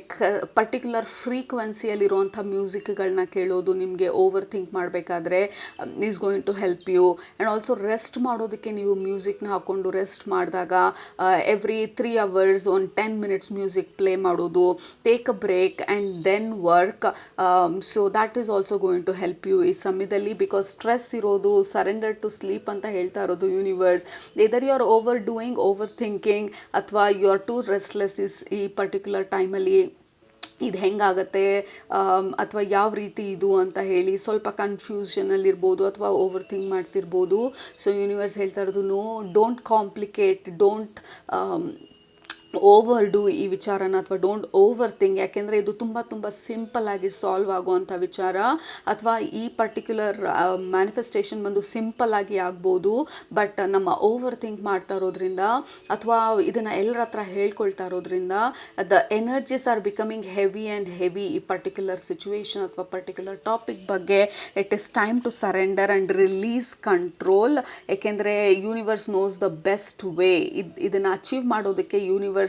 ಪರ್ಟಿಕ್ಯುಲರ್ ಫ್ರೀಕ್ವೆನ್ಸಿಯಲ್ಲಿರುವಂಥ ಮ್ಯೂಸಿಕ್ಗಳನ್ನ ಕೇಳೋದು ನಿಮಗೆ ಓವರ್ ಥಿಂಕ್ ಮಾಡಬೇಕಾದ್ರೆ is going to help you. And also rest ಮಾಡೋದಕ್ಕೆ ನೀವು ಮ್ಯೂಸಿಕ್ನ ಹಾಕ್ಕೊಂಡು ರೆಸ್ಟ್ ಮಾಡಿದಾಗ ಎವ್ರಿ 3 hours ಒಂದು 10 minutes ಮ್ಯೂಸಿಕ್ ಪ್ಲೇ ಮಾಡೋದು. Take a break and then work. So that is also going to help you ಈ ಸಮಯದಲ್ಲಿ. ಬಿಕಾಸ್ ಸ್ಟ್ರೆಸ್ ಇರೋದು, ಸರೆಂಡರ್ ಟು ಸ್ಲೀಪ್ ಅಂತ ಹೇಳ್ತಾ ಇರೋದು universe. Either you are overdoing, overthinking ಅಥವಾ you are too restless ಈ particular ಟೈಮಲ್ಲಿ. ಇದು ಹೆಂಗಾಗತ್ತೆ ಅಥವಾ ಯಾವ ರೀತಿ ಇದು ಅಂತ ಹೇಳಿ ಸ್ವಲ್ಪ ಕನ್ಫ್ಯೂಷನಲ್ಲಿರ್ಬೋದು ಅಥವಾ ಓವರ್ ಥಿಂಕ್ ಮಾಡ್ತಿರ್ಬೋದು. ಸೊ ಯೂನಿವರ್ಸ್ ಹೇಳ್ತಾ ಇರೋದು no, don't complicate, don't overdo ಈ ವಿಚಾರನ ಅಥವಾ ಡೋಂಟ್ ಓವರ್ ಥಿಂಕ್. ಯಾಕೆಂದರೆ ಇದು ತುಂಬ ತುಂಬ ಸಿಂಪಲ್ಲಾಗಿ ಸಾಲ್ವ್ ಆಗುವಂಥ ವಿಚಾರ. ಅಥವಾ ಈ ಪರ್ಟಿಕ್ಯುಲರ್ ಮ್ಯಾನಿಫೆಸ್ಟೇಷನ್ ಬಂದು ಸಿಂಪಲ್ಲಾಗಿ ಆಗ್ಬೋದು, ಬಟ್ ನಮ್ಮ ಓವರ್ ಥಿಂಕ್ ಮಾಡ್ತಾ ಇರೋದ್ರಿಂದ ಅಥವಾ ಇದನ್ನು ಎಲ್ಲರ ಹತ್ರ ಹೇಳ್ಕೊಳ್ತಾ ಇರೋದ್ರಿಂದ the energies are becoming heavy and heavy. ಈ ಪರ್ಟಿಕ್ಯುಲರ್ ಸಿಚುವೇಶನ್ ಅಥವಾ ಪರ್ಟಿಕ್ಯುಲರ್ ಟಾಪಿಕ್ ಬಗ್ಗೆ it is time to surrender and release control. ಏಕೆಂದರೆ universe knows the best way. ಇದನ್ನು ಅಚೀವ್ ಮಾಡೋದಕ್ಕೆ ಯೂನಿವರ್ಸ್ಗೆ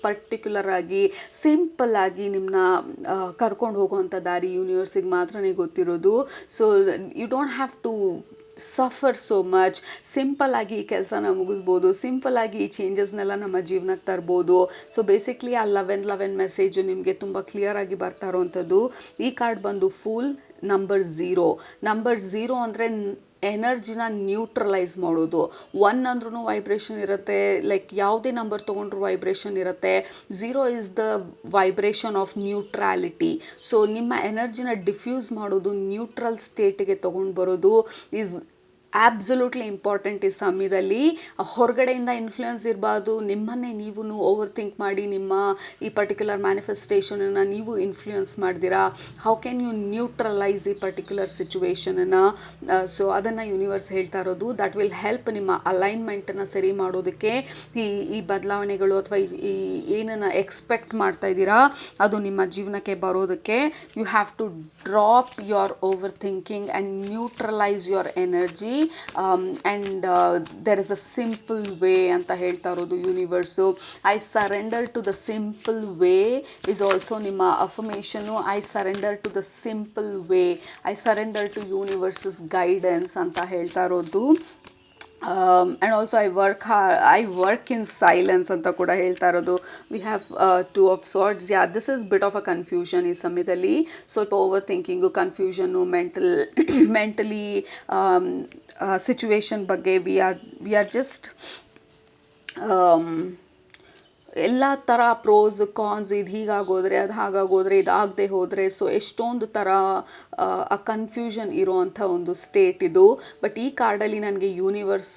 ಪರ್ಟಿಕ್ಯುಲರ್ ಆಗಿ ಸಿಂಪಲ್ ಆಗಿ ನಿಮ್ಮನ್ನ ಕರ್ಕೊಂಡು ಹೋಗುವಂಥ ದಾರಿ ಯೂನಿವರ್ಸಿಗೆ ಮಾತ್ರನೇ ಗೊತ್ತಿರೋದು. So you don't have to suffer so much. Simple ಆಗಿ ಈ ಕೆಲಸನ ಮುಗಿಸ್ಬೋದು, ಸಿಂಪಲ್ ಆಗಿ ಈ ಚೇಂಜಸ್ನೆಲ್ಲ ನಮ್ಮ ಜೀವನಕ್ಕೆ ತರ್ಬೋದು. ಸೊ ಬೇಸಿಕ್ಲಿ ಆ 11 ಮೆಸೇಜು ನಿಮಗೆ ತುಂಬ ಕ್ಲಿಯರ್ ಆಗಿ ಬರ್ತಾ ಇರೋವಂಥದ್ದು. ಈ ಕಾರ್ಡ್ ಬಂದು ಫೂಲ್. ನಂಬರ್ ಝೀರೋ ಅಂದರೆ ಎನರ್ಜಿನ ನ್ಯೂಟ್ರಲೈಸ್ ಮಾಡೋದು. 1 ಅಂದ್ರೂ ವೈಬ್ರೇಷನ್ ಇರುತ್ತೆ, ಲೈಕ್ ಯಾವುದೇ ನಂಬರ್ ತೊಗೊಂಡ್ರು ವೈಬ್ರೇಷನ್ ಇರುತ್ತೆ. 0 is the vibration of neutrality. So ನಿಮ್ಮ ಎನರ್ಜಿನ ಡಿಫ್ಯೂಸ್ ಮಾಡೋದು, ನ್ಯೂಟ್ರಲ್ ಸ್ಟೇಟಿಗೆ ತೊಗೊಂಡು ಬರೋದು ಈಸ್ ಆಬ್ಸಲ್ಯೂಟ್ಲಿ ಇಂಪಾರ್ಟೆಂಟ್ ಈ ಸಮಯದಲ್ಲಿ. ಹೊರಗಡೆಯಿಂದ ಇನ್ಫ್ಲುಯೆನ್ಸ್ ಇರಬಾರ್ದು, ನಿಮ್ಮನ್ನೇ ನೀವು ಓವರ್ ಥಿಂಕ್ ಮಾಡಿ ನಿಮ್ಮ ಈ ಪರ್ಟಿಕ್ಯುಲರ್ ಮ್ಯಾನಿಫೆಸ್ಟೇಷನನ್ನು ನೀವು ಇನ್ಫ್ಲುಯೆನ್ಸ್ ಮಾಡ್ದಿರಾ. ಹೌ ಕ್ಯಾನ್ ಯು ನ್ಯೂಟ್ರಲೈಸ್ ಈ ಪರ್ಟಿಕ್ಯುಲರ್ ಸಿಚುವೇಶನನ್ನು? ಸೊ ಅದನ್ನು ಯೂನಿವರ್ಸ್ ಹೇಳ್ತಾ ಇರೋದು. ದಟ್ ವಿಲ್ ಹೆಲ್ಪ್ ನಿಮ್ಮ ಅಲೈನ್ಮೆಂಟನ್ನು ಸರಿ ಮಾಡೋದಕ್ಕೆ. ಈ ಬದಲಾವಣೆಗಳು ಅಥವಾ ಈ ಏನನ್ನು ಎಕ್ಸ್ಪೆಕ್ಟ್ ಮಾಡ್ತಾ ಇದ್ದೀರಾ ಅದು ನಿಮ್ಮ ಜೀವನಕ್ಕೆ ಬರೋದಕ್ಕೆ you have to drop your overthinking and neutralise your energy. And there is a simple way ಅಂತ ಹೇಳ್ತಾ ಇರೋದು universe. I surrender to the simple way is also ನಿಮ್ಮ affirmation. I surrender to the simple way, I surrender to universe's guidance ಅಂತ ಹೇಳ್ತಾ ಇರೋದು. And also I work in silence ಅಂತ ಕೂಡ ಹೇಳ್ತಾ ಇರೋದು. We have 2 of swords. This is bit of a confusion. ಈ ಸಮಯದಲ್ಲಿ ಸ್ವಲ್ಪ over thinking, confusion, mentally situation ಬಗ್ಗೆ ವಿ ಆರ್ ಜಸ್ಟ್ ಎಲ್ಲ ಥರ ಪ್ರೋಸ್ ಕಾನ್ಸ್, ಇದು ಹೀಗಾಗೋದ್ರೆ ಅದು ಹಾಗಾಗೋದ್ರೆ ಇದಾಗದೆ ಹೋದರೆ, ಸೊ ಎಷ್ಟೊಂದು ಥರ ಕನ್ಫ್ಯೂಷನ್ ಇರೋವಂಥ ಒಂದು ಸ್ಟೇಟ್ ಇದು. ಬಟ್ ಈ ಕಾರ್ಡಲ್ಲಿ ನನಗೆ ಯೂನಿವರ್ಸ್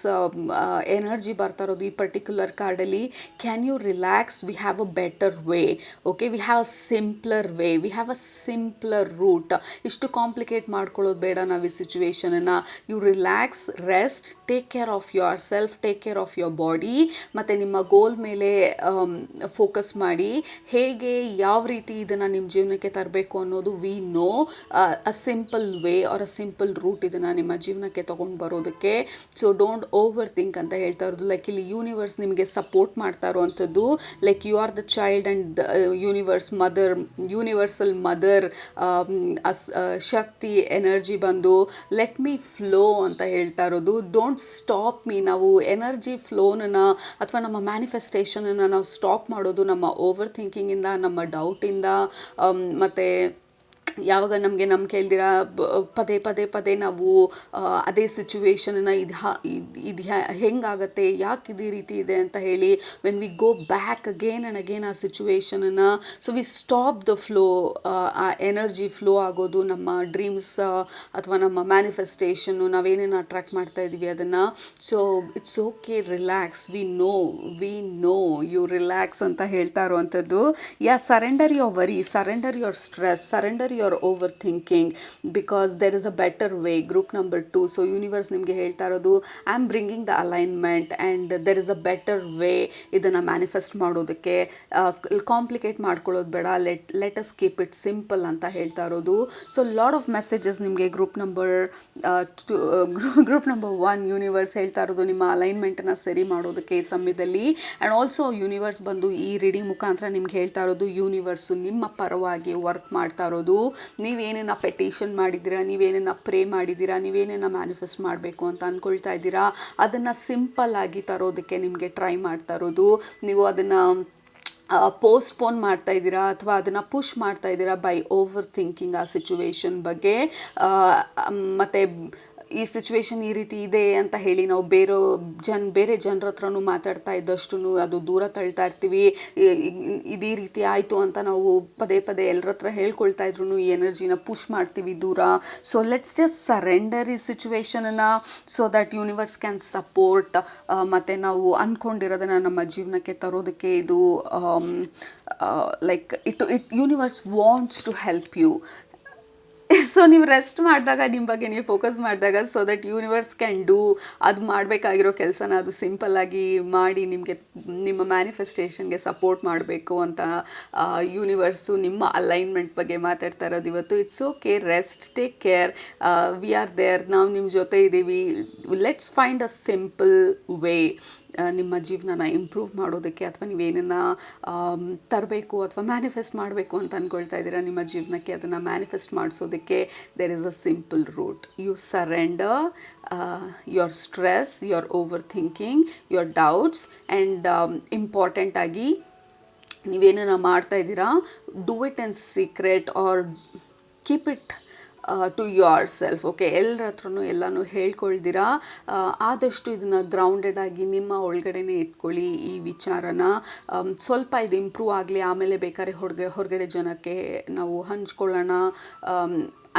ಎನರ್ಜಿ ಬರ್ತಾ ಇರೋದು ಈ ಪರ್ಟಿಕ್ಯುಲರ್ ಕಾರ್ಡಲ್ಲಿ. Can you relax? We have a better way. Okay, we have a simpler way, we have a simpler route. ಇಷ್ಟು ಕಾಂಪ್ಲಿಕೇಟ್ ಮಾಡ್ಕೊಳ್ಳೋದು ಬೇಡ ನಾವು ಈ ಸಿಚುವೇಶನನ್ನು. You relax, rest, take care of yourself, take care of your body. ಮತ್ತು ನಿಮ್ಮ ಗೋಲ್ ಮೇಲೆ focus ಮಾಡಿ ಹೇಗೆ ಯಾವ ರೀತಿ ಇದನ್ನು ನಿಮ್ಮ ಜೀವನಕ್ಕೆ ತರಬೇಕು ಅನ್ನೋದು. We know a simple way or a simple route ಇದನ್ನು ನಿಮ್ಮ ಜೀವನಕ್ಕೆ ತೊಗೊಂಡು ಬರೋದಕ್ಕೆ. ಸೊ ಡೋಂಟ್ ಓವರ್ ಥಿಂಕ್ ಅಂತ ಹೇಳ್ತಾ ಇರೋದು. ಲೈಕ್ ಇಲ್ಲಿ ಯೂನಿವರ್ಸ್ ನಿಮಗೆ ಸಪೋರ್ಟ್ ಮಾಡ್ತಾ ಇರೋವಂಥದ್ದು. Like you are the child and universal mother Shakti energy ಬಂದು ಲೆಟ್ ಮೀ ಫ್ಲೋ ಅಂತ ಹೇಳ್ತಾ ಇರೋದು. Don't stop me. ನಾವು ಎನರ್ಜಿ ಫ್ಲೋನನ್ನು ಅಥವಾ ನಮ್ಮ ಮ್ಯಾನಿಫೆಸ್ಟೇಷನನ್ನು ನಾವು ಸ್ಟಾಪ್ ಮಾಡೋದು ನಮ್ಮ ಓವರ್ ಥಿಂಕಿಂಗಿಂದ, ನಮ್ಮ ಡೌಟಿಂದ. ಮತ್ತು ಯಾವಾಗ ನಮಗೆ ನಂಬಿಕೆ ಪದೇ ನಾವು ಅದೇ ಸಿಚುವೇಶನನ್ನು ಇದು ಹೆಂಗಾಗತ್ತೆ, ಯಾಕೆ ಇದೇ ರೀತಿ ಇದೆ ಅಂತ ಹೇಳಿ when we go back again and again ಆ ಸಿಚುವೇಶನನ್ನು, so we stop the flow. ಆ ಎನರ್ಜಿ ಫ್ಲೋ ಆಗೋದು ನಮ್ಮ ಡ್ರೀಮ್ಸ್ ಅಥವಾ ನಮ್ಮ ಮ್ಯಾನಿಫೆಸ್ಟೇಷನ್ನು, ನಾವೇನೇನು ಅಟ್ರ್ಯಾಕ್ಟ್ ಮಾಡ್ತಾ ಇದ್ದೀವಿ ಅದನ್ನು. So it's okay, relax, we know you relax ಅಂತ ಹೇಳ್ತಾ ಇರುವಂಥದ್ದು. Surrender your worry, surrender your stress, surrender your overthinking, because there is a better way. Group number 2. So universe ನಿಮಗೆ ಹೇಳ್ತಾ ಇರೋದು I am bringing the alignment and there is a better way ಇದನ್ನು manifest ಮಾಡೋದಕ್ಕೆ. Complicate ಮಾಡ್ಕೊಳ್ಳೋದು ಬೇಡ, let us keep it simple ಅಂತ ಹೇಳ್ತಾ ಇರೋದು. ಸೊ ಲಾಟ್ ಆಫ್ ಮೆಸೇಜಸ್ ನಿಮಗೆ ಗ್ರೂಪ್ ನಂಬರ್ 1 ಯೂನಿವರ್ಸ್ ಹೇಳ್ತಾ ಇರೋದು ನಿಮ್ಮ ಅಲೈನ್ಮೆಂಟನ್ನು ಸರಿ ಮಾಡೋದಕ್ಕೆ ಈ ಸಮಯದಲ್ಲಿ. ಆ್ಯಂಡ್ ಆಲ್ಸೋ ಯೂನಿವರ್ಸ್ ಬಂದು ಈ ರೀಡಿಂಗ್ ಮುಖಾಂತರ ನಿಮ್ಗೆ ಹೇಳ್ತಾ ಇರೋದು ಯೂನಿವರ್ಸು ನಿಮ್ಮ ಪರವಾಗಿ ವರ್ಕ್ ಮಾಡ್ತಾ ಇರೋದು. ನೀವೇನೇನ ಪೆಟಿಷನ್ ಮಾಡಿದ್ದೀರಾ, ನೀವೇನೇನ ಪ್ರೇ ಮಾಡಿದ್ದೀರಾ, ನೀವೇನೇನ ಮ್ಯಾನಿಫೆಸ್ಟ್ ಮಾಡಬೇಕು ಅಂತ ಅಂದ್ಕೊಳ್ತಾ ಇದ್ದೀರಾ, ಅದನ್ನು ಸಿಂಪಲ್ ಆಗಿ ತರೋದಕ್ಕೆ ನಿಮಗೆ ಟ್ರೈ ಮಾಡ್ತಾ ಇರೋದು. ನೀವು ಅದನ್ನು ಪೋಸ್ಟ್ಪೋನ್ ಮಾಡ್ತಾ ಇದ್ದೀರಾ ಅಥವಾ ಅದನ್ನು ಪುಷ್ ಮಾಡ್ತಾ ಇದ್ದೀರಾ ಬೈ ಓವರ್ ಥಿಂಕಿಂಗ್ ಆ ಸಿಚುವೇಶನ್ ಬಗ್ಗೆ. ಮತ್ತು ಈ ಸಿಚುವೇಶನ್ ಈ ರೀತಿ ಇದೆ ಅಂತ ಹೇಳಿ ನಾವು ಬೇರೆ ಜನರ ಹತ್ರನೂ ಮಾತಾಡ್ತಾ ಇದ್ದಷ್ಟು ಅದು ದೂರ ತಳ್ತಾ ಇರ್ತೀವಿ. ಇದೇ ರೀತಿ ಆಯಿತು ಅಂತ ನಾವು ಪದೇ ಎಲ್ಲರ ಹತ್ರ ಹೇಳ್ಕೊಳ್ತಾ ಇದ್ರು ಈ ಎನರ್ಜಿನ ಪುಷ್ ಮಾಡ್ತೀವಿ ದೂರ. ಸೊ ಲೆಟ್ಸ್ ಜಸ್ಟ್ ಸರೆಂಡರ್ ಈ ಸಿಚುವೇಶನನ್ನು so that universe can support. ಮತ್ತು ನಾವು ಅಂದ್ಕೊಂಡಿರೋದನ್ನು ನಮ್ಮ ಜೀವನಕ್ಕೆ ತರೋದಕ್ಕೆ ಇದು like it universe wants to help you. So ನೀವು ರೆಸ್ಟ್ ಮಾಡಿದಾಗ ನಿಮ್ಮ ಬಗ್ಗೆ ನೀವು ಫೋಕಸ್ ಮಾಡಿದಾಗ so that universe can do ಅದು ಮಾಡಬೇಕಾಗಿರೋ ಕೆಲಸನ ಅದು ಸಿಂಪಲ್ಲಾಗಿ ಮಾಡಿ ನಿಮಗೆ ನಿಮ್ಮ ಮ್ಯಾನಿಫೆಸ್ಟೇಷನ್ಗೆ ಸಪೋರ್ಟ್ ಮಾಡಬೇಕು ಅಂತ ಯೂನಿವರ್ಸು ನಿಮ್ಮ ಅಲೈನ್ಮೆಂಟ್ ಬಗ್ಗೆ ಮಾತಾಡ್ತಾ ಇರೋದು ಇವತ್ತು. It's okay, rest, take care, we are there, ನಾವು ನಿಮ್ಮ ಜೊತೆ ಇದ್ದೀವಿ. Let's find a simple way ನಿಮ್ಮ ಜೀವನನ ಇಂಪ್ರೂವ್ ಮಾಡೋದಕ್ಕೆ, ಅಥವಾ ನೀವೇನನ್ನು ತರಬೇಕು ಅಥವಾ ಮ್ಯಾನಿಫೆಸ್ಟ್ ಮಾಡಬೇಕು ಅಂತ ಅಂದ್ಕೊಳ್ತಾ ಇದ್ದೀರಾ ನಿಮ್ಮ ಜೀವನಕ್ಕೆ, ಅದನ್ನು ಮ್ಯಾನಿಫೆಸ್ಟ್ ಮಾಡಿಸೋದಕ್ಕೆ there is a simple route. You surrender your stress, your overthinking, your doubts, and ಇಂಪಾರ್ಟೆಂಟಾಗಿ ನೀವೇನನ್ನ ಮಾಡ್ತಾ ಇದ್ದೀರಾ, do it in secret or keep it to yourself. Okay, ಎಲ್ಲರ ಹತ್ರನೂ ಎಲ್ಲನೂ ಹೇಳ್ಕೊಳ್ದಿರಾ ಆದಷ್ಟು ಇದನ್ನು ಗ್ರೌಂಡೆಡ್ ಆಗಿ ನಿಮ್ಮ ಒಳಗಡೆನೇ ಇಟ್ಕೊಳ್ಳಿ ಈ ವಿಚಾರನ. ಸ್ವಲ್ಪ ಇದು ಇಂಪ್ರೂವ್ ಆಗಲಿ, ಆಮೇಲೆ ಬೇಕಾದ್ರೆ ಹೊರಗಡೆ ಜನಕ್ಕೆ ನಾವು ಹಂಚ್ಕೊಳ್ಳೋಣ.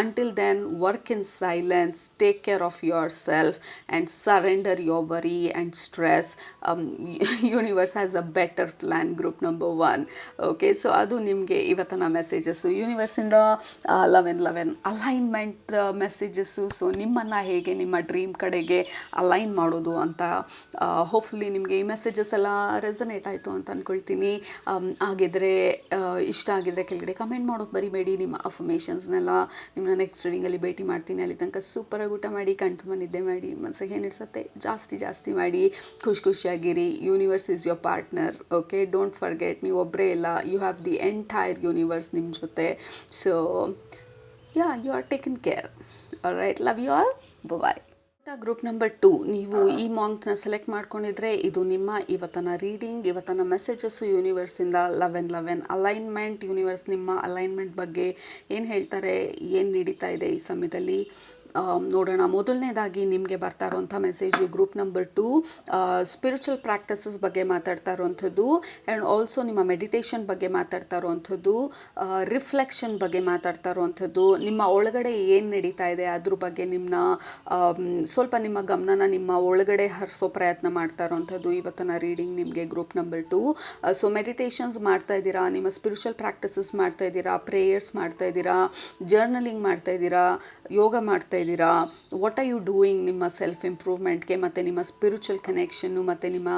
Until then, work in silence, take care of yourself, and surrender your worry and stress. Universe has a better plan, group number 1. Okay, so ಅದು ನಿಮಗೆ ಇವತ್ತಿನ ಮೆಸೇಜಸ್ಸು ಯೂನಿವರ್ಸಿಂದ 11 ಅಲೈನ್ಮೆಂಟ್ ಮೆಸೇಜಸ್ಸು. ಸೊ ನಿಮ್ಮನ್ನು ಹೇಗೆ ನಿಮ್ಮ ಡ್ರೀಮ್ ಕಡೆಗೆ ಅಲೈನ್ ಮಾಡೋದು ಅಂತ ಹೋಪ್ಫುಲಿ ನಿಮಗೆ ಈ ಮೆಸೇಜಸ್ ಎಲ್ಲ ರೆಸನೇಟ್ ಆಯಿತು ಅಂತ ಅಂದ್ಕೊಳ್ತೀನಿ. ಆಗಿದ್ರೆ ಇಷ್ಟ ಆಗಿದ್ರೆ ಕೆಳಗಡೆ ಕಮೆಂಟ್ ಮಾಡೋದು ಬರಿಬೇಡಿ. ನಿಮ್ಮ ಅಫರ್ಮೇಷನ್ಸ್ನೆಲ್ಲ ನಿಮ್ಮನ್ನ ನೆಕ್ಸ್ಟ್ ರೀಡಿಂಗಲ್ಲಿ ಭೇಟಿ ಮಾಡ್ತೀನಿ. ಅಲ್ಲಿ ತನಕ ಸೂಪರಾಗಿ ಊಟ ಮಾಡಿ, ಕಣ್ತುಂಬ ನಿದ್ದೆ ಮಾಡಿ, ಮನಸ್ಸಿಗೆ ಏನಿಡ್ಸತ್ತೆ ಜಾಸ್ತಿ ಮಾಡಿ, ಖುಷಿಯಾಗಿರಿ. Universe is your partner. Okay, don't forget, ನೀವು ಒಬ್ಬರೇ ಇಲ್ಲ, you have the entire universe ನಿಮ್ಮ ಜೊತೆ. So you are taken care. Alright, love you all, bye. Group number 2, ನೀವು ಈ ಮಾಂಕ್ನ ಸೆಲೆಕ್ಟ್ ಮಾಡ್ಕೊಂಡಿದ್ರೆ ಇದು ನಿಮ್ಮ ಇವತ್ತಿನ ರೀಡಿಂಗ್, ಇವತ್ತಿನ ಮೆಸೇಜಸ್ಸು ಯೂನಿವರ್ಸಿಂದ 11 ಅಲೈನ್ಮೆಂಟ್. ಯೂನಿವರ್ಸ್ ನಿಮ್ಮ ಅಲೈನ್ಮೆಂಟ್ ಬಗ್ಗೆ ಏನು ಹೇಳ್ತಾರೆ, ಏನು ನಡೀತಾ ಇದೆ ಈ ಸಮಯದಲ್ಲಿ ನೋಡೋಣ. ಮೊದಲನೇದಾಗಿ ನಿಮಗೆ ಬರ್ತಾ ಇರೋಂಥ message group number 2 spiritual practices ಬಗ್ಗೆ ಮಾತಾಡ್ತಾ ಇರೋವಂಥದ್ದು, ಆ್ಯಂಡ್ ಆಲ್ಸೋ ನಿಮ್ಮ ಮೆಡಿಟೇಷನ್ ಬಗ್ಗೆ ಮಾತಾಡ್ತಾ ಇರೋವಂಥದ್ದು, ರಿಫ್ಲೆಕ್ಷನ್ ಬಗ್ಗೆ ಮಾತಾಡ್ತಾ ಇರೋವಂಥದ್ದು, ನಿಮ್ಮ ಒಳಗಡೆ ಏನು ನಡೀತಾ ಇದೆ ಅದ್ರ ಬಗ್ಗೆ ಸ್ವಲ್ಪ ನಿಮ್ಮ ಗಮನನ ನಿಮ್ಮ ಒಳಗಡೆ ಹರಿಸೋ ಪ್ರಯತ್ನ ಮಾಡ್ತಾ ಇರೋವಂಥದ್ದು ಇವತ್ತಿನ ರೀಡಿಂಗ್ ನಿಮಗೆ ಗ್ರೂಪ್ ನಂಬರ್ 2. ಸೊ ಮೆಡಿಟೇಷನ್ಸ್ ಮಾಡ್ತಾ ಇದ್ದೀರಾ, ನಿಮ್ಮ ಸ್ಪಿರಿಚುವಲ್ ಪ್ರಾಕ್ಟೀಸಸ್ ಮಾಡ್ತಾ ಇದ್ದೀರಾ, ಪ್ರೇಯರ್ಸ್ ಮಾಡ್ತಾ ಇದ್ದೀರಾ, ಜರ್ನಲಿಂಗ್ ಮಾಡ್ತಾ ಇದ್ದೀರಾ, ಯೋಗ ಮಾಡ್ತಾ ಇದ್ದೀರಾ, ವಾಟ್ ಆರ್ ಯು ಡೂಯಿಂಗ್ ನಿಮ್ಮ ಸೆಲ್ಫ್ ಇಂಪ್ರೂವ್ಮೆಂಟ್ಗೆ, ಮತ್ತು ನಿಮ್ಮ ಸ್ಪಿರಿಚುವಲ್ ಕನೆಕ್ಷನ್ನು, ಮತ್ತು ನಿಮ್ಮ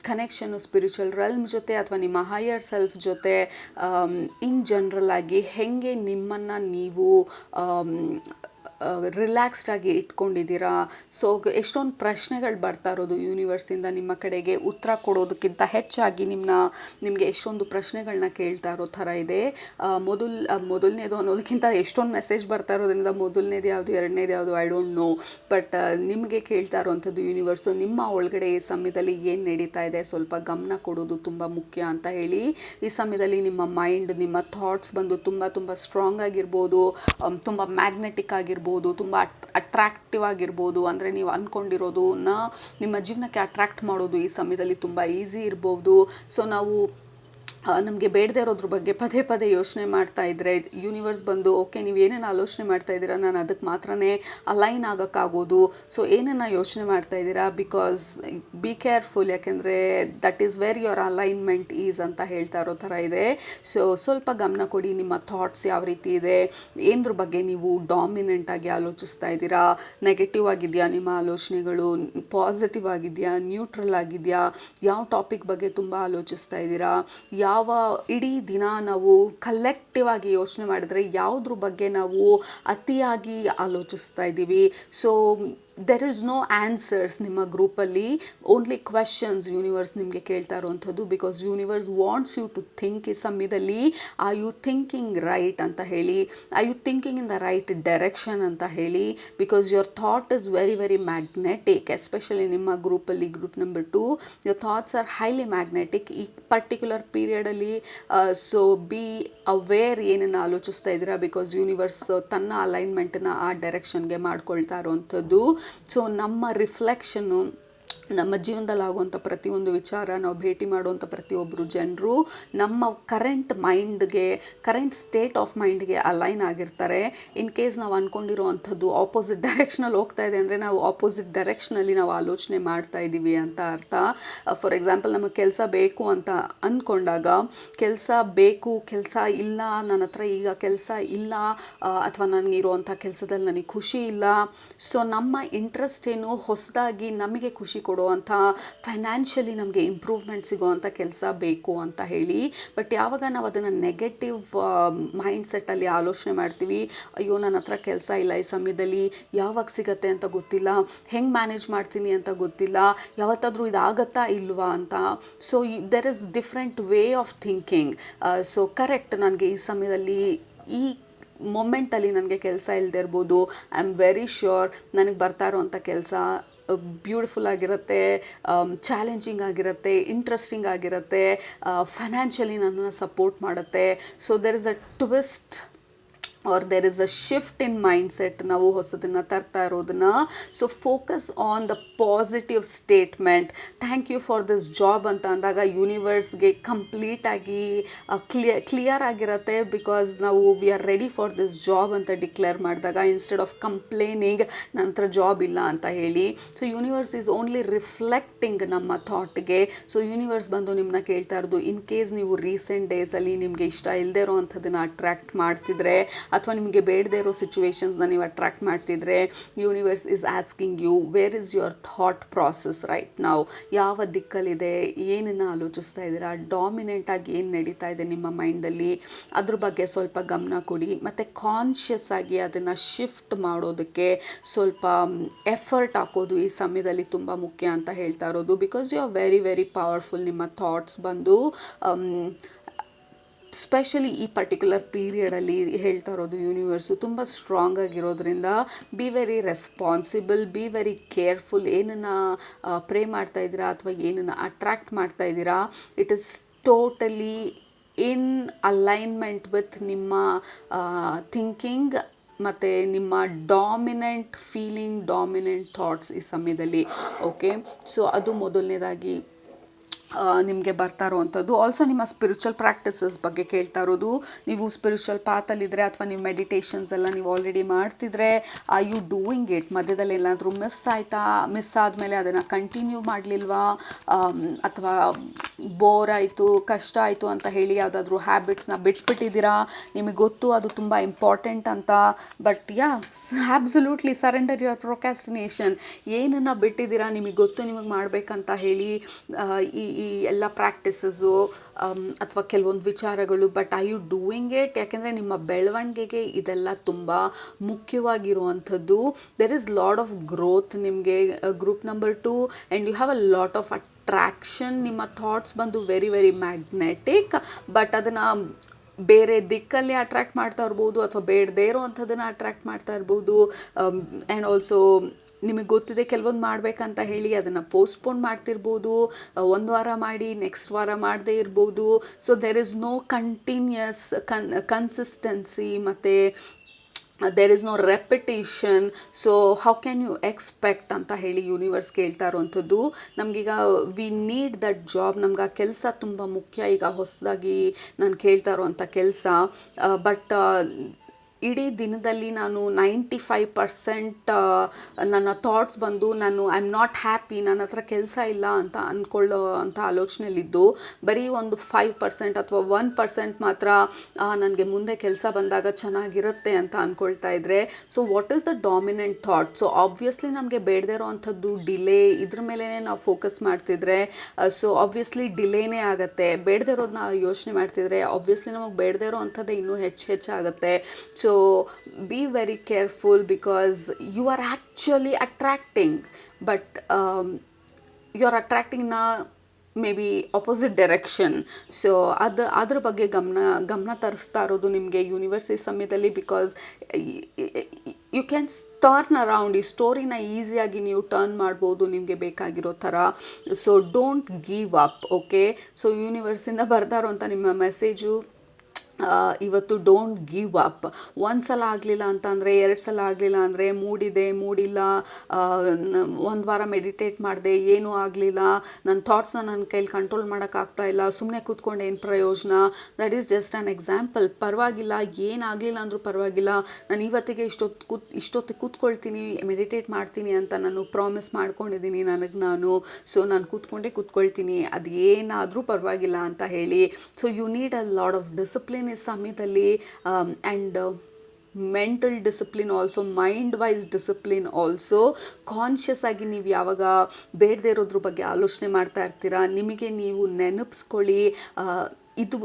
ಕನೆಕ್ಷನ್ನು ಸ್ಪಿರಿಚುವಲ್ ರೆಲ್ಮ್ ಜೊತೆ ಅಥವಾ ನಿಮ್ಮ ಹೈಯರ್ ಸೆಲ್ಫ್ ಜೊತೆ ಇನ್ ಜನರಲ್ ಆಗಿ ಹೆಂಗೆ ನಿಮ್ಮನ್ನು ನೀವು ರಿಲ್ಯಾಕ್ಸ್ಡಾಗಿ ಇಟ್ಕೊಂಡಿದ್ದೀರಾ. ಸೊ ಎಷ್ಟೊಂದು ಪ್ರಶ್ನೆಗಳು ಬರ್ತಾ ಇರೋದು ಯೂನಿವರ್ಸಿಂದ ನಿಮ್ಮ ಕಡೆಗೆ ಉತ್ತರ ಕೊಡೋದಕ್ಕಿಂತ ಹೆಚ್ಚಾಗಿ ನಿಮಗೆ ಎಷ್ಟೊಂದು ಪ್ರಶ್ನೆಗಳನ್ನ ಕೇಳ್ತಾ ಇರೋ ಥರ ಇದೆ. ಮೊದಲನೇದು ಅನ್ನೋದಕ್ಕಿಂತ ಎಷ್ಟೊಂದು ಮೆಸೇಜ್ ಬರ್ತಾ ಇರೋದ್ರಿಂದ ಮೊದಲನೇದು ಯಾವುದು ಎರಡನೇದು ಯಾವುದು ಐ ಡೋಂಟ್ ನೋ, ಬಟ್ ನಿಮಗೆ ಕೇಳ್ತಾ ಇರೋವಂಥದ್ದು ಯೂನಿವರ್ಸು ನಿಮ್ಮ ಒಳಗಡೆ ಈ ಸಮಯದಲ್ಲಿ ಏನು ನಡೀತಾ ಇದೆ ಸ್ವಲ್ಪ ಗಮನ ಕೊಡೋದು ತುಂಬ ಮುಖ್ಯ ಅಂತ ಹೇಳಿ. ಈ ಸಮಯದಲ್ಲಿ ನಿಮ್ಮ ಮೈಂಡ್, ನಿಮ್ಮ ಥಾಟ್ಸ್ ಬಂದು ತುಂಬ ಸ್ಟ್ರಾಂಗ್ ಆಗಿರ್ಬೋದು, ತುಂಬ ಮ್ಯಾಗ್ನೆಟಿಕ್ ಆಗಿರ್ಬೋದು, ತುಂಬ ಅಟ್ರಾಕ್ಟಿವ್ ಆಗಿರ್ಬೋದು. ಅಂದರೆ ನೀವು ಅಂದ್ಕೊಂಡಿರೋದನ್ನ ನಿಮ್ಮ ಜೀವನಕ್ಕೆ ಅಟ್ರಾಕ್ಟ್ ಮಾಡೋದು ಈ ಸಮಯದಲ್ಲಿ ತುಂಬ ಈಸಿ ಇರ್ಬೋದು. ಸೊ ನಾವು ನಮಗೆ ಬೇಡದೇ ಇರೋದ್ರ ಬಗ್ಗೆ ಪದೇ ಯೋಚನೆ ಮಾಡ್ತಾ ಇದ್ದರೆ ಯೂನಿವರ್ಸ್ ಬಂದು ಓಕೆ ನೀವು ಏನೇನು ಆಲೋಚನೆ ಮಾಡ್ತಾ ಇದ್ದೀರಾ, ನಾನು ಅದಕ್ಕೆ ಮಾತ್ರನೇ ಅಲೈನ್ ಆಗೋಕ್ಕಾಗೋದು. ಸೊ ಏನನ್ನು ಯೋಚನೆ ಮಾಡ್ತಾ ಇದ್ದೀರಾ, ಬಿಕಾಸ್ ಬಿ ಕೇರ್ಫುಲ್, ಯಾಕೆಂದರೆ that is where your alignment is ಅಂತ ಹೇಳ್ತಾ ಇರೋ ಥರ ಇದೆ. ಸೊ ಸ್ವಲ್ಪ ಗಮನ ಕೊಡಿ, ನಿಮ್ಮ ಥಾಟ್ಸ್ ಯಾವ ರೀತಿ ಇದೆ, ಏನದ್ರ ಬಗ್ಗೆ ನೀವು ಡಾಮಿನೆಂಟಾಗಿ ಆಲೋಚಿಸ್ತಾ ಇದ್ದೀರಾ, ನೆಗೆಟಿವ್ ಆಗಿದೆಯಾ ನಿಮ್ಮ ಆಲೋಚನೆಗಳು, ಪಾಸಿಟಿವ್ ಆಗಿದೆಯಾ, ನ್ಯೂಟ್ರಲ್ ಆಗಿದೆಯಾ, ಯಾವ ಟಾಪಿಕ್ ಬಗ್ಗೆ ತುಂಬ ಆಲೋಚಿಸ್ತಾ ಇದ್ದೀರಾ, ಯಾವ ಇಡೀ ದಿನ ನಾವು ಕಲೆಕ್ಟಿವ್ ಆಗಿ ಯೋಚನೆ ಮಾಡಿದ್ರೆ ಯಾವುದ್ರ ಬಗ್ಗೆ ನಾವು ಅತಿಯಾಗಿ ಆಲೋಚಿಸ್ತಾ ಇದ್ದೀವಿ. So there is no answers ನಿಮ್ಮ ಗ್ರೂಪಲ್ಲಿ, ಓನ್ಲಿ ಕ್ವೆಶನ್ಸ್ ಯೂನಿವರ್ಸ್ ನಿಮಗೆ ಕೇಳ್ತಾ ಇರೋವಂಥದ್ದು. Because universe wants you to think ಈ ಸಮಯದಲ್ಲಿ, ಆರ್ ಯು ಥಿಂಕಿಂಗ್ ರೈಟ್ ಅಂತ ಹೇಳಿ, are you thinking in the right direction ಅಂತ ಹೇಳಿ. Because your thought is very magnetic, especially ನಿಮ್ಮ ಗ್ರೂಪಲ್ಲಿ group number 2 your thoughts are highly magnetic ಈ particular ಪೀರಿಯಡಲ್ಲಿ. ಸೊ ಬಿ ಅವೇರ್ ಏನನ್ನು ಆಲೋಚಿಸ್ತಾ ಇದ್ದೀರಾ, ಬಿಕಾಸ್ ಯೂನಿವರ್ಸ್ ತನ್ನ ಅಲೈನ್ಮೆಂಟನ್ನು ಆ ಡೈರೆಕ್ಷನ್ಗೆ ಮಾಡ್ಕೊಳ್ತಾ ಇರೋವಂಥದ್ದು. ಸೊ ನಮ್ಮ ರಿಫ್ಲೆಕ್ಷನ್ನು, ನಮ್ಮ ಜೀವನದಲ್ಲಿ ಆಗುವಂಥ ಪ್ರತಿಯೊಂದು ವಿಚಾರ, ನಾವು ಭೇಟಿ ಮಾಡುವಂಥ ಪ್ರತಿಯೊಬ್ಬರು ಜನರು ನಮ್ಮ ಕರೆಂಟ್ ಮೈಂಡ್ಗೆ, ಕರೆಂಟ್ ಸ್ಟೇಟ್ ಆಫ್ ಮೈಂಡ್ಗೆ ಅಲೈನ್ ಆಗಿರ್ತಾರೆ. ಇನ್ ಕೇಸ್ ನಾವು ಅಂದ್ಕೊಂಡಿರೋವಂಥದ್ದು ಆಪೋಸಿಟ್ ಡೈರೆಕ್ಷನಲ್ಲಿ ಹೋಗ್ತಾ ಇದೆ ಅಂದರೆ ನಾವು ಆಪೋಸಿಟ್ ಡೈರೆಕ್ಷನಲ್ಲಿ ನಾವು ಆಲೋಚನೆ ಮಾಡ್ತಾ ಇದ್ದೀವಿ ಅಂತ ಅರ್ಥ. ಫಾರ್ ಎಕ್ಸಾಂಪಲ್ ನಮಗೆ ಕೆಲಸ ಬೇಕು ಅಂತ ಅಂದ್ಕೊಂಡಾಗ ಕೆಲಸ ಬೇಕು, ಕೆಲಸ ಇಲ್ಲ, ನನ್ನ ಹತ್ರ ಈಗ ಕೆಲಸ ಇಲ್ಲ, ಅಥವಾ ನನಗಿರುವಂಥ ಕೆಲಸದಲ್ಲಿ ನನಗೆ ಖುಷಿ ಇಲ್ಲ. ಸೊ ನಮ್ಮ ಇಂಟ್ರೆಸ್ಟ್ ಏನು, ಹೊಸದಾಗಿ ನಮಗೆ ಖುಷಿ ಕೊಡೋ ಕೊಡುವಂಥ ಫೈನಾನ್ಷಿಯಲಿ ನಮಗೆ ಇಂಪ್ರೂವ್ಮೆಂಟ್ ಸಿಗೋವಂಥ ಕೆಲಸ ಬೇಕು ಅಂತ ಹೇಳಿ. ಬಟ್ ಯಾವಾಗ ನಾವು ಅದನ್ನು ನೆಗೆಟಿವ್ ಮೈಂಡ್ಸೆಟ್ಟಲ್ಲಿ ಆಲೋಚನೆ ಮಾಡ್ತೀವಿ, ಅಯ್ಯೋ ನನ್ನ ಹತ್ರ ಕೆಲಸ ಇಲ್ಲ ಈ ಸಮಯದಲ್ಲಿ, ಯಾವಾಗ ಸಿಗತ್ತೆ ಅಂತ ಗೊತ್ತಿಲ್ಲ, ಹೆಂಗೆ ಮ್ಯಾನೇಜ್ ಮಾಡ್ತೀನಿ ಅಂತ ಗೊತ್ತಿಲ್ಲ, ಯಾವತ್ತಾದರೂ ಇದಾಗತ್ತಾ ಇಲ್ವಾ ಅಂತ. So there is different way of thinking. So correct, ನನಗೆ ಈ ಸಮಯದಲ್ಲಿ ಈ ಮೊಮೆಂಟಲ್ಲಿ ನನಗೆ ಕೆಲಸ ಇಲ್ಲದೆ ಇರ್ಬೋದು, ಐ ಆಮ್ ವೆರಿ ಶ್ಯೂರ್ ನನಗೆ ಬರ್ತಾ ಇರೋವಂಥ ಕೆಲಸ ಬ್ಯೂಟಿಫುಲ್ ಆಗಿರುತ್ತೆ, ಚಾಲೆಂಜಿಂಗ್ ಆಗಿರುತ್ತೆ, ಇಂಟ್ರೆಸ್ಟಿಂಗ್ ಆಗಿರುತ್ತೆ, ಫೈನಾನ್ಷಿಯಲಿ ನನ್ನನ್ನು ಸಪೋರ್ಟ್ ಮಾಡುತ್ತೆ. So there is a twist or there is a shift in mindset, ನಾವು ಹೊಸದನ್ನು ತರ್ತಾ ಇರೋದನ್ನು. So focus on the positive statement. Thank you for this job ಅಂತ ಅಂದಾಗ ಯೂನಿವರ್ಸ್ಗೆ ಕಂಪ್ಲೀಟಾಗಿ ಕ್ಲಿಯರ್ ಆಗಿರುತ್ತೆ, ಬಿಕಾಸ್ ನಾವು we are ready for this job ಅಂತ ಡಿಕ್ಲೇರ್ ಮಾಡಿದಾಗ, ಇನ್ಸ್ಟೆಡ್ ಆಫ್ ಕಂಪ್ಲೇನಿಂಗ್ ನನ್ನ ಹತ್ರ ಜಾಬ್ ಇಲ್ಲ ಅಂತ ಹೇಳಿ. So universe is only reflecting ನಮ್ಮ ಥಾಟ್ಗೆ. ಸೊ ಯೂನಿವರ್ಸ್ ಬಂದು ನಿಮ್ಮನ್ನ ಕೇಳ್ತಾ ಇರೋದು, ಇನ್ ಕೇಸ್ ನೀವು ರೀಸೆಂಟ್ ಡೇಸಲ್ಲಿ ನಿಮಗೆ ಇಷ್ಟ ಇಲ್ಲದೆ ಇರೋ ಅಂಥದ್ದನ್ನು ಅಟ್ರ್ಯಾಕ್ಟ್ ಮಾಡ್ತಿದ್ರೆ, ಅಥವಾ ನಿಮಗೆ ಬೇಡದೇ ಇರೋ ಸಿಚುವೇಶನ್ಸ್ನ ನೀವು ಅಟ್ರ್ಯಾಕ್ಟ್ ಮಾಡ್ತಿದ್ರೆ, universe is asking you where is your thought process right ನಾವು, ಯಾವ ದಿಕ್ಕಲ್ಲಿದೆ, ಏನನ್ನು ಆಲೋಚಿಸ್ತಾ ಇದ್ದೀರಾ, ಡಾಮಿನೆಂಟಾಗಿ ಏನು ನಡೀತಾ ಇದೆ ನಿಮ್ಮ ಮೈಂಡಲ್ಲಿ, ಅದ್ರ ಬಗ್ಗೆ ಸ್ವಲ್ಪ ಗಮನ ಕೊಡಿ. ಮತ್ತು ಕಾನ್ಷಿಯಸ್ ಆಗಿ ಅದನ್ನು ಶಿಫ್ಟ್ ಮಾಡೋದಕ್ಕೆ ಸ್ವಲ್ಪ ಎಫರ್ಟ್ ಹಾಕೋದು ಈ ಸಮಯದಲ್ಲಿ ತುಂಬ ಮುಖ್ಯ ಅಂತ ಹೇಳ್ತಾ ಇರೋದು. Because you are very very powerful. ನಿಮ್ಮ ಥಾಟ್ಸ್ ಬಂದು ಸ್ಪೆಷಲಿ ಈ ಪರ್ಟಿಕ್ಯುಲರ್ ಪೀರಿಯಡಲ್ಲಿ ಹೇಳ್ತಾ ಇರೋದು ಯೂನಿವರ್ಸು ತುಂಬ ಸ್ಟ್ರಾಂಗ್ ಆಗಿರೋದ್ರಿಂದ, be very responsible, be very careful. ಏನನ್ನು ಪ್ರೇ ಮಾಡ್ತಾ ಇದ್ದೀರಾ ಅಥವಾ ಏನನ್ನು ಅಟ್ರ್ಯಾಕ್ಟ್ ಮಾಡ್ತಾ ಇದ್ದೀರಾ, it is totally in alignment with ನಿಮ್ಮ ಥಿಂಕಿಂಗ್ ಮತ್ತು ನಿಮ್ಮ ಡಾಮಿನೆಂಟ್ ಫೀಲಿಂಗ್, ಡಾಮಿನೆಂಟ್ ಥಾಟ್ಸ್ ಈ ಸಮಯದಲ್ಲಿ. ಓಕೆ, ಸೊ ಅದು ಮೊದಲನೇದಾಗಿ ನಿಮಗೆ ಬರ್ತಾ ಇರೋವಂಥದ್ದು. ಆಲ್ಸೋ ನಿಮ್ಮ ಸ್ಪಿರಿಚುವಲ್ ಪ್ರಾಕ್ಟೀಸಸ್ ಬಗ್ಗೆ ಕೇಳ್ತಾ ಇರೋದು. ನೀವು ಸ್ಪಿರಿಚುವಲ್ ಪಾತಲ್ಲಿದ್ದರೆ ಅಥವಾ ನೀವು ಮೆಡಿಟೇಷನ್ಸ್ ಎಲ್ಲ ನೀವು ಆಲ್ರೆಡಿ ಮಾಡ್ತಿದ್ರೆ, ಆರ್ ಯು ಡೂಯಿಂಗ್ ಇಟ್? ಮಧ್ಯದಲ್ಲಿ ಏನಾದರೂ ಮಿಸ್ ಆಯಿತಾ? ಮಿಸ್ ಆದಮೇಲೆ ಅದನ್ನು ಕಂಟಿನ್ಯೂ ಮಾಡಲಿಲ್ವಾ? ಅಥವಾ ಬೋರ್ ಆಯಿತು, ಕಷ್ಟ ಆಯಿತು ಅಂತ ಹೇಳಿ ಯಾವುದಾದ್ರೂ ಹ್ಯಾಬಿಟ್ಸ್ನ ಬಿಟ್ಬಿಟ್ಟಿದ್ದೀರಾ? ನಿಮಗೆ ಗೊತ್ತು ಅದು ತುಂಬ ಇಂಪಾರ್ಟೆಂಟ್ ಅಂತ, but absolutely surrender your procrastination. ಏನನ್ನು ಬಿಟ್ಟಿದ್ದೀರಾ, ನಿಮಗೆ ಗೊತ್ತು ನಿಮಗೆ ಮಾಡಬೇಕಂತ ಹೇಳಿ ಈ ಎಲ್ಲ ಪ್ರಾಕ್ಟೀಸಸ್ಸು ಅಥವಾ ಕೆಲವೊಂದು ವಿಚಾರಗಳು, but are you doing it? ಯಾಕೆಂದರೆ ನಿಮ್ಮ ಬೆಳವಣಿಗೆಗೆ ಇದೆಲ್ಲ ತುಂಬ ಮುಖ್ಯವಾಗಿರುವಂಥದ್ದು. There is lot of growth ನಿಮಗೆ. Group number 2, and you have a lot of attraction. ನಿಮ್ಮ ಥಾಟ್ಸ್ ಬಂದು ವೆರಿ ವೆರಿ ಮ್ಯಾಗ್ನೆಟಿಕ್, ಬಟ್ ಅದನ್ನು ಬೇರೆ ದಿಕ್ಕಲ್ಲಿ ಅಟ್ರ್ಯಾಕ್ಟ್ ಮಾಡ್ತಾ ಇರ್ಬೋದು, ಅಥವಾ ಬೇಡದೇ ಇರೋ ಅಂಥದ್ದನ್ನು ಅಟ್ರ್ಯಾಕ್ಟ್ ಮಾಡ್ತಾ ಇರ್ಬೋದು. ಆ್ಯಂಡ್ ಆಲ್ಸೋ ನಿಮಗೆ ಗೊತ್ತಿದೆ ಕೆಲವೊಂದು ಮಾಡಬೇಕಂತ ಹೇಳಿ ಅದನ್ನು ಪೋಸ್ಟ್ಪೋನ್ ಮಾಡ್ತಿರ್ಬೋದು. ಒಂದು ವಾರ ಮಾಡಿ ನೆಕ್ಸ್ಟ್ ವಾರ ಮಾಡದೇ ಇರ್ಬೋದು. So there is no continuous consistency, ಮತ್ತು there is no repetition. So how can you expect ಅಂತ ಹೇಳಿ ಯೂನಿವರ್ಸ್ ಕೇಳ್ತಾ ಇರೋವಂಥದ್ದು. ನಮಗೀಗ ವಿ ನೀಡ್ ದಟ್ ಜಾಬ್. ನಮ್ಗೆ ಆ ಕೆಲಸ ತುಂಬ ಮುಖ್ಯ. ಈಗ ಹೊಸದಾಗಿ ನಾನು ಕೇಳ್ತಾ ಇರೋವಂಥ ಕೆಲಸ, ಬಟ್ ಇಡೀ ದಿನದಲ್ಲಿ ನಾನು 95% ನನ್ನ ಥಾಟ್ಸ್ ಬಂದು ನಾನು ಐ ಆಮ್ ನಾಟ್ ಹ್ಯಾಪಿ, ನನ್ನ ಹತ್ರ ಕೆಲಸ ಇಲ್ಲ ಅಂತ ಅಂದ್ಕೊಳ್ಳೋ ಅಂಥ ಆಲೋಚನೆಯಲ್ಲಿದ್ದು, ಬರೀ ಒಂದು 5% ಅಥವಾ 1% ಮಾತ್ರ ನನಗೆ ಮುಂದೆ ಕೆಲಸ ಬಂದಾಗ ಚೆನ್ನಾಗಿರುತ್ತೆ ಅಂತ ಅಂದ್ಕೊಳ್ತಾ ಇದ್ದರೆ, so what is the dominant thought? So obviously ನಮಗೆ ಬೇಡದೇ ಇರೋ ಅಂಥದ್ದು ಡಿಲೇ, ಇದ್ರ ಮೇಲೇ ನಾವು ಫೋಕಸ್ ಮಾಡ್ತಿದ್ರೆ ಸೊ ಆಬ್ವಿಯಸ್ಲಿ ಡಿಲೇನೇ ಆಗುತ್ತೆ. ಬೇಡದೇ ಇರೋದನ್ನ ಯೋಚನೆ ಮಾಡ್ತಿದ್ರೆ ಆಬ್ವಿಯಸ್ಲಿ ನಮಗೆ ಬೇಡದೇ ಇರೋ ಅಂಥದ್ದೇ ಇನ್ನೂ ಹೆಚ್ಚಾಗುತ್ತೆ. So be very careful, because you are actually attracting, but you are attracting in a maybe opposite direction. So ಅದ್ರ ಬಗ್ಗೆ ಗಮನ ತರಿಸ್ತಾ ಇರೋದು ನಿಮಗೆ ಯೂನಿವರ್ಸ್ ಈ ಸಮಯದಲ್ಲಿ. Because you can turn around. ಈ ಸ್ಟೋರಿನ ಈಸಿಯಾಗಿ ನೀವು ಟರ್ನ್ ಮಾಡ್ಬೋದು ನಿಮಗೆ ಬೇಕಾಗಿರೋ ಥರ. So don't give up. Okay, so ಯೂನಿವರ್ಸಿಂದ ಬರ್ತಾ ಇರೋಂಥ ನಿಮ್ಮ ಮೆಸೇಜು ಇವತ್ತು ಡೋಂಟ್ ಗಿವ್ ಅಪ್. ಒಂದು ಸಲ ಆಗಲಿಲ್ಲ ಅಂತ ಅಂದರೆ, 2 ಸಲ ಆಗಲಿಲ್ಲ ಅಂದರೆ, ಮೂಡಿಲ್ಲ, ಒಂದು ವಾರ ಮೆಡಿಟೇಟ್ ಮಾಡಿದೆ, ಏನೂ ಆಗಲಿಲ್ಲ, ನನ್ನ ಥಾಟ್ಸ್ನ ನನ್ನ ಕೈಲಿ ಕಂಟ್ರೋಲ್ ಮಾಡೋಕ್ಕಾಗ್ತಾ ಇಲ್ಲ, ಸುಮ್ಮನೆ ಕೂತ್ಕೊಂಡು ಏನು ಪ್ರಯೋಜನ? That is just an example. ಪರವಾಗಿಲ್ಲ, ಏನಾಗಲಿಲ್ಲ ಅಂದರೂ ಪರವಾಗಿಲ್ಲ, ನಾನು ಇವತ್ತಿಗೆ ಇಷ್ಟೊತ್ತಿಗೆ ಕೂತ್ಕೊಳ್ತೀನಿ, ಮೆಡಿಟೇಟ್ ಮಾಡ್ತೀನಿ ಅಂತ ನಾನು ಪ್ರಾಮಿಸ್ ಮಾಡ್ಕೊಂಡಿದ್ದೀನಿ ನನಗೆ ನಾನು. ಸೊ ನಾನು ಕೂತ್ಕೊಳ್ತೀನಿ, ಅದು ಏನಾದರೂ ಪರವಾಗಿಲ್ಲ ಅಂತ ಹೇಳಿ. So you need a lot of discipline ಈ ಸಮಯದಲ್ಲಿ. And mental discipline also, mind wise discipline also. Conscious ಆಗಿ ನೀವು ಯಾವಾಗ ಬೇಡದೇ ಇರೋದ್ರ ಬಗ್ಗೆ ಆಲೋಚನೆ ಮಾಡ್ತಾ ಇರ್ತೀರಾ, ನಿಮಗೆ ನೀವು ನೆನಪಿಸ್ಕೊಳ್ಳಿ, ಇದು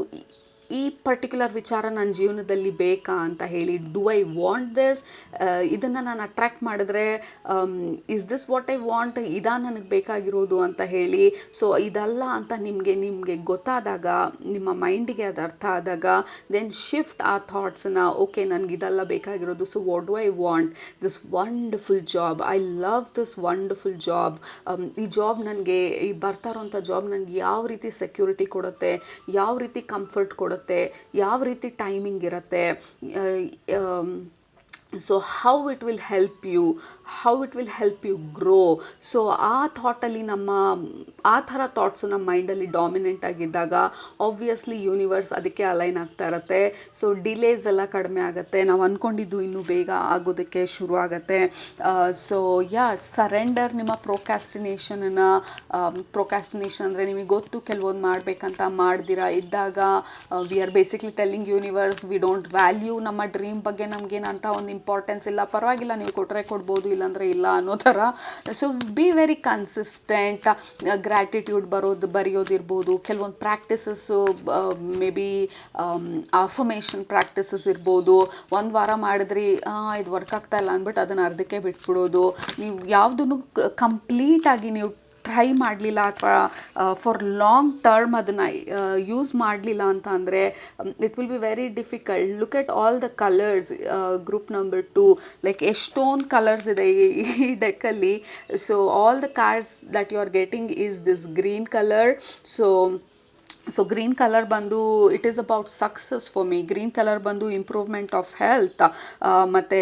ಈ ಪರ್ಟಿಕ್ಯುಲರ್ ವಿಚಾರ ನನ್ನ ಜೀವನದಲ್ಲಿ ಬೇಕಾ ಅಂತ ಹೇಳಿ. Do I want this? ಇದನ್ನು ನಾನು ಅಟ್ರ್ಯಾಕ್ಟ್ ಮಾಡಿದ್ರೆ is this what I want? ಇದಾ ನನಗೆ ಬೇಕಾಗಿರೋದು ಅಂತ ಹೇಳಿ. ಸೊ ಇದಲ್ಲ ಅಂತ ನಿಮಗೆ ಗೊತ್ತಾದಾಗ, ನಿಮ್ಮ ಮೈಂಡಿಗೆ ಅದು ಅರ್ಥ ಆದಾಗ, ದೆನ್ ಶಿಫ್ಟ್ ಆ ಥಾಟ್ಸನ್ನ. ಓಕೆ, ನನಗಿದೆಲ್ಲ ಬೇಕಾಗಿರೋದು. So what do I want? This wonderful job, I love this wonderful job. ಈ ಜಾಬ್ ನನಗೆ, ಈ ಬರ್ತಾ ಇರೋಂಥ ಜಾಬ್ ನನಗೆ ಯಾವ ರೀತಿ ಸೆಕ್ಯೂರಿಟಿ ಕೊಡುತ್ತೆ, ಯಾವ ರೀತಿ ಕಂಫರ್ಟ್ ಕೊಡುತ್ತೆ, ಯಾವ ರೀತಿ ಟೈಮಿಂಗ್ ಇರುತ್ತೆ, so how it will help you grow. So ಆ ಥಾಟಲ್ಲಿ ಆ ಥರ ಥಾಟ್ಸು ನಮ್ಮ ಮೈಂಡಲ್ಲಿ ಡಾಮಿನೆಂಟ್ ಆಗಿದ್ದಾಗ ಆಬ್ವಿಯಸ್ಲಿ ಯೂನಿವರ್ಸ್ ಅದಕ್ಕೆ ಅಲೈನ್ ಆಗ್ತಾ ಇರುತ್ತೆ. ಸೊ ಡಿಲೇಸ್ ಎಲ್ಲ ಕಡಿಮೆ ಆಗುತ್ತೆ, ನಾವು ಅಂದ್ಕೊಂಡಿದ್ದು ಇನ್ನೂ ಬೇಗ ಆಗೋದಕ್ಕೆ ಶುರು ಆಗುತ್ತೆ. ಸೊ ಸರೆಂಡರ್ ನಿಮ್ಮ ಪ್ರೊಕ್ಯಾಸ್ಟಿನೇಷನನ್ನು. ಪ್ರೊಕ್ಯಾಸ್ಟಿನೇಷನ್ ಅಂದರೆ ನಿಮಗೆ ಗೊತ್ತು ಕೆಲವೊಂದು ಮಾಡಬೇಕಂತ ಮಾಡ್ದಿರಾ ಇದ್ದಾಗ, we are basically telling universe we don't value ನಮ್ಮ ಡ್ರೀಮ್ ಬಗ್ಗೆ ನಮಗೇನಂತ ಒಂದು ಇಂಪಾರ್ಟೆನ್ಸ್ ಇಲ್ಲ, ಪರವಾಗಿಲ್ಲ ನೀವು ಕೊಟ್ಟರೆ ಕೊಡ್ಬೋದು, ಇಲ್ಲಾಂದರೆ ಇಲ್ಲ ಅನ್ನೋ ಥರ. So be very consistent. Gratitude ಬರೆಯೋದಿರ್ಬೋದು, ಕೆಲವೊಂದು practices, maybe affirmation practices ಇರ್ಬೋದು. ಒಂದು ವಾರ ಮಾಡಿದ್ರಿ, ಇದು ವರ್ಕ್ ಆಗ್ತಾ ಇಲ್ಲ ಅಂದ್ಬಿಟ್ಟು ಅದನ್ನು ಅರ್ಧಕ್ಕೆ ಬಿಟ್ಬಿಡೋದು. ನೀವು ಯಾವುದನ್ನು ಕಂಪ್ಲೀಟಾಗಿ ನೀವು ಟ್ರೈ ಮಾಡಲಿಲ್ಲ ಅಥವಾ ಫಾರ್ ಲಾಂಗ್ ಟರ್ಮ್ ಅದನ್ನು ಯೂಸ್ ಮಾಡಲಿಲ್ಲ ಅಂತ ಅಂದರೆ it will be very difficult. Look at all the colours. Group number 2, like ಎಷ್ಟೊಂದು ಕಲರ್ಸ್ ಇದೆ ಈ ಡೆಕ್ಕಲ್ಲಿ. So all the cards that you are getting is this green colour. So green colour ಬಂದು it is about success for me. Green colour ಬಂದು improvement of health, ಮತ್ತು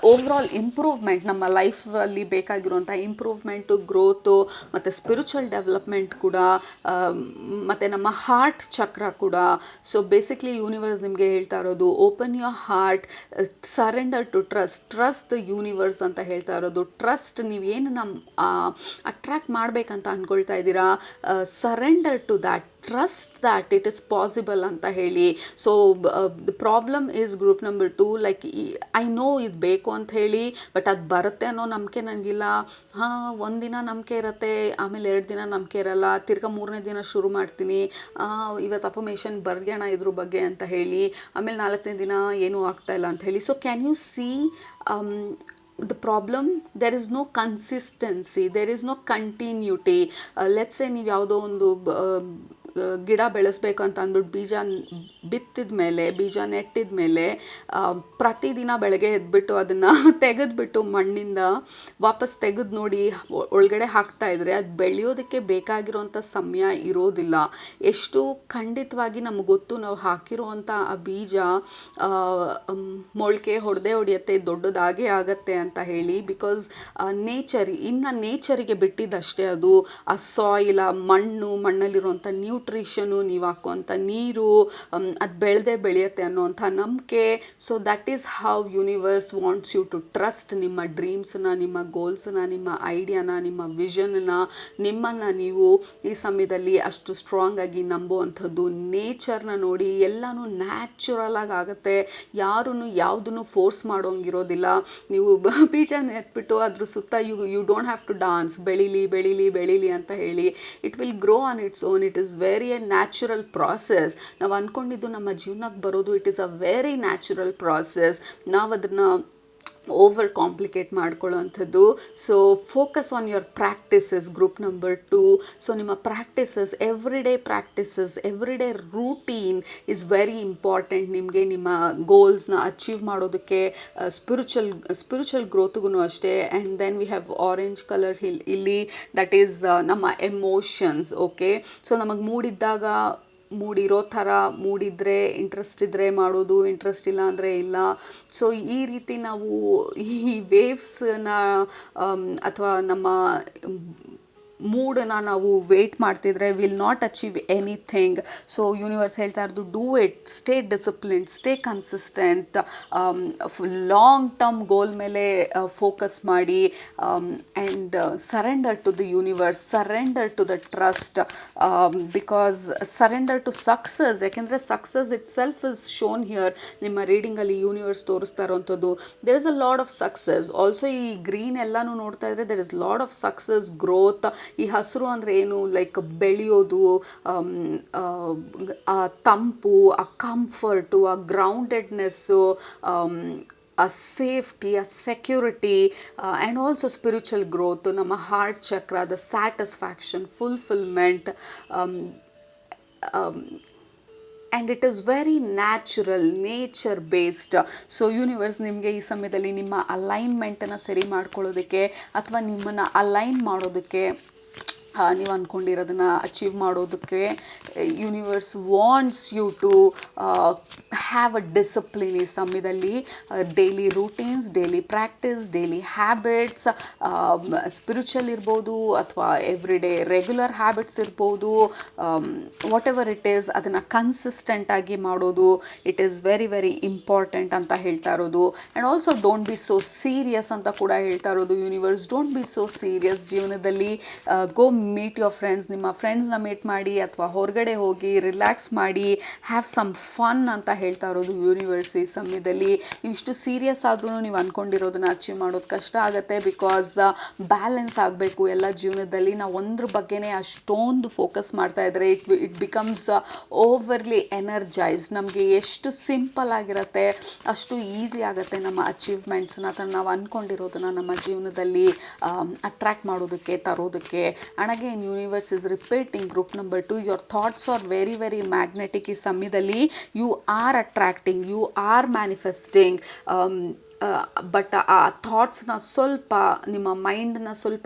overall improvement, ನಮ್ಮ ಲೈಫಲ್ಲಿ ಬೇಕಾಗಿರುವಂಥ ಇಂಪ್ರೂವ್ಮೆಂಟು, ಗ್ರೋತು, ಮತ್ತು ಸ್ಪಿರಿಚುವಲ್ ಡೆವಲಪ್ಮೆಂಟ್ ಕೂಡ, ಮತ್ತು ನಮ್ಮ ಹಾರ್ಟ್ ಚಕ್ರ ಕೂಡ. ಸೊ ಬೇಸಿಕ್ಲಿ ಯೂನಿವರ್ಸ್ ನಿಮಗೆ ಹೇಳ್ತಾ ಇರೋದು, open your heart, surrender to trust the universe ಅಂತ ಹೇಳ್ತಾ ಇರೋದು. ಟ್ರಸ್ಟ್, ನೀವೇನು ಅಟ್ರ್ಯಾಕ್ಟ್ ಮಾಡಬೇಕಂತ ಅಂದ್ಕೊಳ್ತಾ ಇದ್ದೀರಾ, surrender to that, trust that it is possible ಅಂತ ಹೇಳಿ. So the problem is group number 2, like I know ಇದು ಬೇಕು ಅಂತ ಹೇಳಿ, ಬಟ್ ಅದು ಬರುತ್ತೆ ಅನ್ನೋ ನಂಬಿಕೆ ನನಗಿಲ್ಲ. ಒಂದಿನ ನಂಬಿಕೆ ಇರುತ್ತೆ, ಆಮೇಲೆ 2 ದಿನ ನಂಬಿಕೆ ಇರಲ್ಲ, ತಿರ್ಗಾ 3ನೇ ದಿನ ಶುರು ಮಾಡ್ತೀನಿ, ಇವತ್ತು ಅಫರ್ಮೇಷನ್ ಬರ್ಗೋಣ ಇದ್ರ ಬಗ್ಗೆ ಅಂತ ಹೇಳಿ, ಆಮೇಲೆ 4ನೇ ದಿನ ಏನೂ ಆಗ್ತಾಯಿಲ್ಲ ಅಂತ ಹೇಳಿ. So can U C the problem? There is no consistency, there is no continuity. Let's say ನೀವು ಯಾವುದೋ ಒಂದು ಗಿಡ ಬೆಳೆಸ್ಬೇಕು ಅಂತ ಅಂದ್ಬಿಟ್ಟು ಬೀಜ ನೆಟ್ಟಿದ ಮೇಲೆ ಪ್ರತಿದಿನ ಬೆಳಗ್ಗೆ ಎದ್ಬಿಟ್ಟು ಅದನ್ನು ತೆಗೆದ್ಬಿಟ್ಟು ಮಣ್ಣಿಂದ ವಾಪಸ್ ತೆಗೆದು ನೋಡಿ ಒಳಗಡೆ ಹಾಕ್ತಾ ಇದ್ರೆ ಅದು ಬೆಳೆಯೋದಕ್ಕೆ ಬೇಕಾಗಿರೋಂಥ ಸಮಯ ಇರೋದಿಲ್ಲ. ಎಷ್ಟು ಖಂಡಿತವಾಗಿ ನಮ್ಗೆ ಗೊತ್ತು, ನಾವು ಹಾಕಿರೋವಂಥ ಆ ಬೀಜ ಮೊಳಕೆ ಹೊಡೆಯುತ್ತೆ, ದೊಡ್ಡದಾಗೇ ಆಗತ್ತೆ ಅಂತ ಹೇಳಿ. ಬಿಕಾಸ್ ನೇಚರಿಗೆ ಬಿಟ್ಟಿದ್ದಷ್ಟೇ ಅದು. ಆ ಸಾಯಿಲ್, ಆ ಮಣ್ಣಲ್ಲಿರುವಂಥ ನ್ಯೂಟ್ರಿಷನು, ನೀವು ಹಾಕುವಂಥ ನೀರು, ಅದು ಬೆಳೆಯುತ್ತೆ ಅನ್ನೋವಂಥ ನಂಬಿಕೆ. So that is how universe wants you to trust ನಿಮ್ಮ ಡ್ರೀಮ್ಸನ್ನ, ನಿಮ್ಮ ಗೋಲ್ಸನ್ನ, ನಿಮ್ಮ ಐಡಿಯಾನ, ನಿಮ್ಮ ವಿಷನ್ನ, ನಿಮ್ಮನ್ನು ನೀವು ಈ ಸಮಯದಲ್ಲಿ ಅಷ್ಟು ಸ್ಟ್ರಾಂಗ್ ಆಗಿ ನಂಬುವಂಥದ್ದು. ನೇಚರ್ನ ನೋಡಿ, ಎಲ್ಲನೂ ನ್ಯಾಚುರಲ್ ಆಗುತ್ತೆ. ಯಾವುದನ್ನು ಫೋರ್ಸ್ ಮಾಡೋಂಗಿರೋದಿಲ್ಲ. ನೀವು ಬೀಜ ನೆಟ್ಬಿಟ್ಟು ಅದ್ರ ಸುತ್ತ you don't have to dance, ಬೆಳೀಲಿ ಅಂತ ಹೇಳಿ. It will grow on its own. It is very a natural process. ನಾವು ಅಂದ್ಕೊಂಡಿದ್ದು ನಮ್ಮ ಜೀವನಕ್ಕೆ ಬರೋದು, it is a very natural process. ನಾವು ಅದನ್ನು ಓವರ್ ಕಾಂಪ್ಲಿಕೇಟ್ ಮಾಡ್ಕೊಳ್ಳೋವಂಥದ್ದು. So focus on your practices, group number 2. So ನಿಮ್ಮ practices, everyday routine is very important ನಿಮಗೆ, ನಿಮ್ಮ ಗೋಲ್ಸ್ನ ಅಚೀವ್ ಮಾಡೋದಕ್ಕೆ, ಸ್ಪಿರಿಚುವಲ್ ಗ್ರೋತ್ಗೂ ಅಷ್ಟೇ. And then we have orange colour ಇಲ್ಲಿ, ದಟ್ ಈಸ್ ನಮ್ಮ ಎಮೋಷನ್ಸ್. ಓಕೆ, ಸೊ ನಮಗೆ ಮೂಡಿರೋ ಥರ, ಮೂಡಿದ್ರೆ ಇಂಟ್ರೆಸ್ಟ್ ಇದ್ದರೆ ಮಾಡೋದು, ಇಂಟ್ರೆಸ್ಟ್ ಇಲ್ಲ ಅಂದರೆ ಇಲ್ಲ. ಸೊ ಈ ರೀತಿ ನಾವು ಈ ವೇವ್ಸನ್ನ ಅಥವಾ ನಮ್ಮ ಮೂಡನ್ನ ನಾವು ವೇಟ್ ಮಾಡ್ತಿದ್ರೆ will not achieve anything. So universe ಹೇಳ್ತಾ ಇರೋದು do it, stay disciplined, stay consistent, long term goal ಮೇಲೆ ಫೋಕಸ್ ಮಾಡಿ, and surrender to the universe, surrender to the trust, because surrender to success. ಯಾಕೆಂದರೆ success itself is shown here. ನಿಮ್ಮ ರೀಡಿಂಗಲ್ಲಿ universe ತೋರಿಸ್ತಾ ಇರೋವಂಥದ್ದು there is a lot of success. Also ಈ green ಎಲ್ಲಾನು ನೋಡ್ತಾ ಇದ್ರೆ there is lot of success, growth. ಈ ಹಸಿರು ಅಂದರೆ ಏನು, ಲೈಕ್ ಬೆಳೆಯೋದು, ಆ ತಂಪು, ಆ ಕಂಫರ್ಟು, ಆ ಗ್ರೌಂಡೆಡ್ನೆಸ್ಸು, a safety, a security, and also spiritual growth, ನಮ್ಮ heart chakra, the satisfaction, fulfillment, and it is very natural, nature based. So universe ನಿಮಗೆ ಈ ಸಮಯದಲ್ಲಿ ನಿಮ್ಮ ಅಲೈನ್ಮೆಂಟನ್ನು ಸರಿ ಮಾಡ್ಕೊಳ್ಳೋದಕ್ಕೆ ಅಥವಾ ನಿಮ್ಮನ್ನು ಅಲೈನ್ ಮಾಡೋದಕ್ಕೆ, ನೀವು ಅಂದ್ಕೊಂಡಿರೋದನ್ನು ಅಚೀವ್ ಮಾಡೋದಕ್ಕೆ universe wants you to have a discipline. ಈ ಸಮಯದಲ್ಲಿ daily routines, daily practice, daily habits, spiritual ಇರ್ಬೋದು ಅಥವಾ ಎವ್ರಿ ಡೇ ರೆಗ್ಯುಲರ್ ಹ್ಯಾಬಿಟ್ಸ್ ಇರ್ಬೋದು, ವಾಟ್ ಎವರ್ ಇಟ್ ಈಸ್ ಅದನ್ನು ಕನ್ಸಿಸ್ಟೆಂಟಾಗಿ ಮಾಡೋದು it is very very important ಅಂತ ಹೇಳ್ತಾ ಇರೋದು. And also don't be so serious ಅಂತ ಕೂಡ ಹೇಳ್ತಾ ಇರೋದು universe. Don't be so serious. ಜೀವನದಲ್ಲಿ ಗೋ ಮೀಟ್ ಯುವರ್ ಫ್ರೆಂಡ್ಸ್, ನಿಮ್ಮ ಫ್ರೆಂಡ್ಸ್ನ ಮೀಟ್ ಮಾಡಿ ಅಥವಾ ಹೊರಗಡೆ ಹೋಗಿ ರಿಲ್ಯಾಕ್ಸ್ ಮಾಡಿ, ಹ್ಯಾವ್ ಸಮ್ ಫನ್ ಅಂತ ಹೇಳ್ತಾ ಇರೋದು ಯೂನಿವರ್ಸ್. ಈ ಸಮಯದಲ್ಲಿ ನೀವು ಇಷ್ಟು ಸೀರಿಯಸ್ ಆದ್ರೂ ನೀವು ಅಂದ್ಕೊಂಡಿರೋದನ್ನ ಅಚೀವ್ ಮಾಡೋದು ಕಷ್ಟ ಆಗುತ್ತೆ. ಬಿಕಾಸ್ ಬ್ಯಾಲೆನ್ಸ್ ಆಗಬೇಕು ಎಲ್ಲ ಜೀವನದಲ್ಲಿ. ನಾವು ಒಂದ್ರ ಬಗ್ಗೆನೇ ಅಷ್ಟೊಂದು ಫೋಕಸ್ ಮಾಡ್ತಾ ಇದ್ದರೆ ಇಟ್ ಬಿಕಮ್ಸ್ ಓವರ್ಲಿ ಎನರ್ಜೈಸ್ಡ್. ನಮಗೆ ಎಷ್ಟು ಸಿಂಪಲ್ ಆಗಿರುತ್ತೆ ಅಷ್ಟು ಈಸಿ ಆಗುತ್ತೆ ನಮ್ಮ ಅಚೀವ್ಮೆಂಟ್ಸ್ನ ಅಥವಾ ನಾವು ಅಂದ್ಕೊಂಡಿರೋದನ್ನ ನಮ್ಮ ಜೀವನದಲ್ಲಿ ಅಟ್ರ್ಯಾಕ್ಟ್ ಮಾಡೋದಕ್ಕೆ, ತರೋದಕ್ಕೆ. And again universe is repeating group number 2, your thoughts are very very magnetic. ಈ ಸಮಯದಲ್ಲಿ you are attracting, you are manifesting, but ಆ ಥಾಟ್ಸ್ನ ಸ್ವಲ್ಪ ನಿಮ್ಮ ಮೈಂಡನ್ನ ಸ್ವಲ್ಪ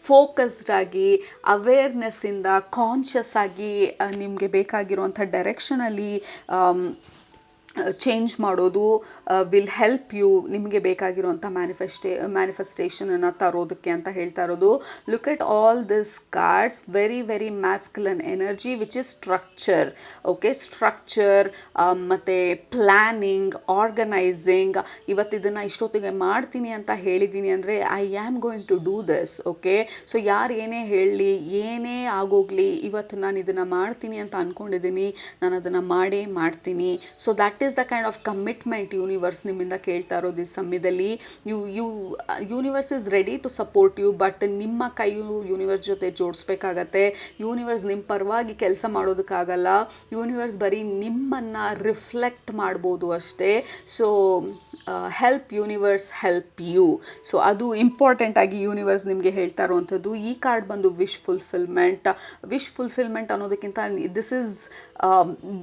ಫೋಕಸ್ಡ್ ಆಗಿ ಅವೇರ್ನೆಸ್ಸಿಂದ ಕಾನ್ಷಿಯಸ್ ಆಗಿ ನಿಮಗೆ ಬೇಕಾಗಿರುವಂಥ ಡೈರೆಕ್ಷನಲ್ಲಿ ಚೇಂಜ್ ಮಾಡೋದು ವಿಲ್ ಹೆಲ್ಪ್ ಯು, ನಿಮಗೆ ಬೇಕಾಗಿರುವಂಥ ಮ್ಯಾನಿಫೆಸ್ಟೇಷನನ್ನು ತರೋದಕ್ಕೆ ಅಂತ ಹೇಳ್ತಾ ಇರೋದು. Look at all this cards, very very masculine energy which is structure. Okay, structure ಮತ್ತು ಪ್ಲ್ಯಾನಿಂಗ್, ಆರ್ಗನೈಸಿಂಗ್. ಇವತ್ತಿದನ್ನು ಇಷ್ಟೊತ್ತಿಗೆ ಮಾಡ್ತೀನಿ ಅಂತ ಹೇಳಿದ್ದೀನಿ ಅಂದರೆ I am going to do this. Okay, so ಯಾರು ಏನೇ ಹೇಳಲಿ, ಏನೇ ಆಗೋಗಲಿ, ಇವತ್ತು ನಾನು ಇದನ್ನು ಮಾಡ್ತೀನಿ ಅಂತ ಅಂದ್ಕೊಂಡಿದ್ದೀನಿ, ನಾನು ಅದನ್ನು ಮಾಡೇ ಮಾಡ್ತೀನಿ. So that is the kind of commitment universe ನಿಮ್ಮಿಂದ ಕೇಳ್ತಾ ಇರೋದು ಈ ಸಮಯದಲ್ಲಿ. Universe is ready to support you, but ನಿಮ್ಮ ಕೈಯು ಯೂನಿವರ್ಸ್ ಜೊತೆ ಜೋಡಿಸ್ಬೇಕಾಗತ್ತೆ. ಯೂನಿವರ್ಸ್ ನಿಮ್ಮ ಪರವಾಗಿ ಕೆಲಸ ಮಾಡೋದಕ್ಕಾಗಲ್ಲ. ಯೂನಿವರ್ಸ್ ಬರೀ ನಿಮ್ಮನ್ನು ರಿಫ್ಲೆಕ್ಟ್ ಮಾಡ್ಬೋದು ಅಷ್ಟೇ. So help universe help you. So ಅದು ಇಂಪಾರ್ಟೆಂಟಾಗಿ ಯೂನಿವರ್ಸ್ ನಿಮಗೆ ಹೇಳ್ತಾ ಇರುವಂಥದ್ದು. ಈ ಕಾರ್ಡ್ ಬಂದು ವಿಶ್ ಫುಲ್ಫಿಲ್ಮೆಂಟ್. ವಿಶ್ ಫುಲ್ಫಿಲ್ಮೆಂಟ್ ಅನ್ನೋದಕ್ಕಿಂತ this is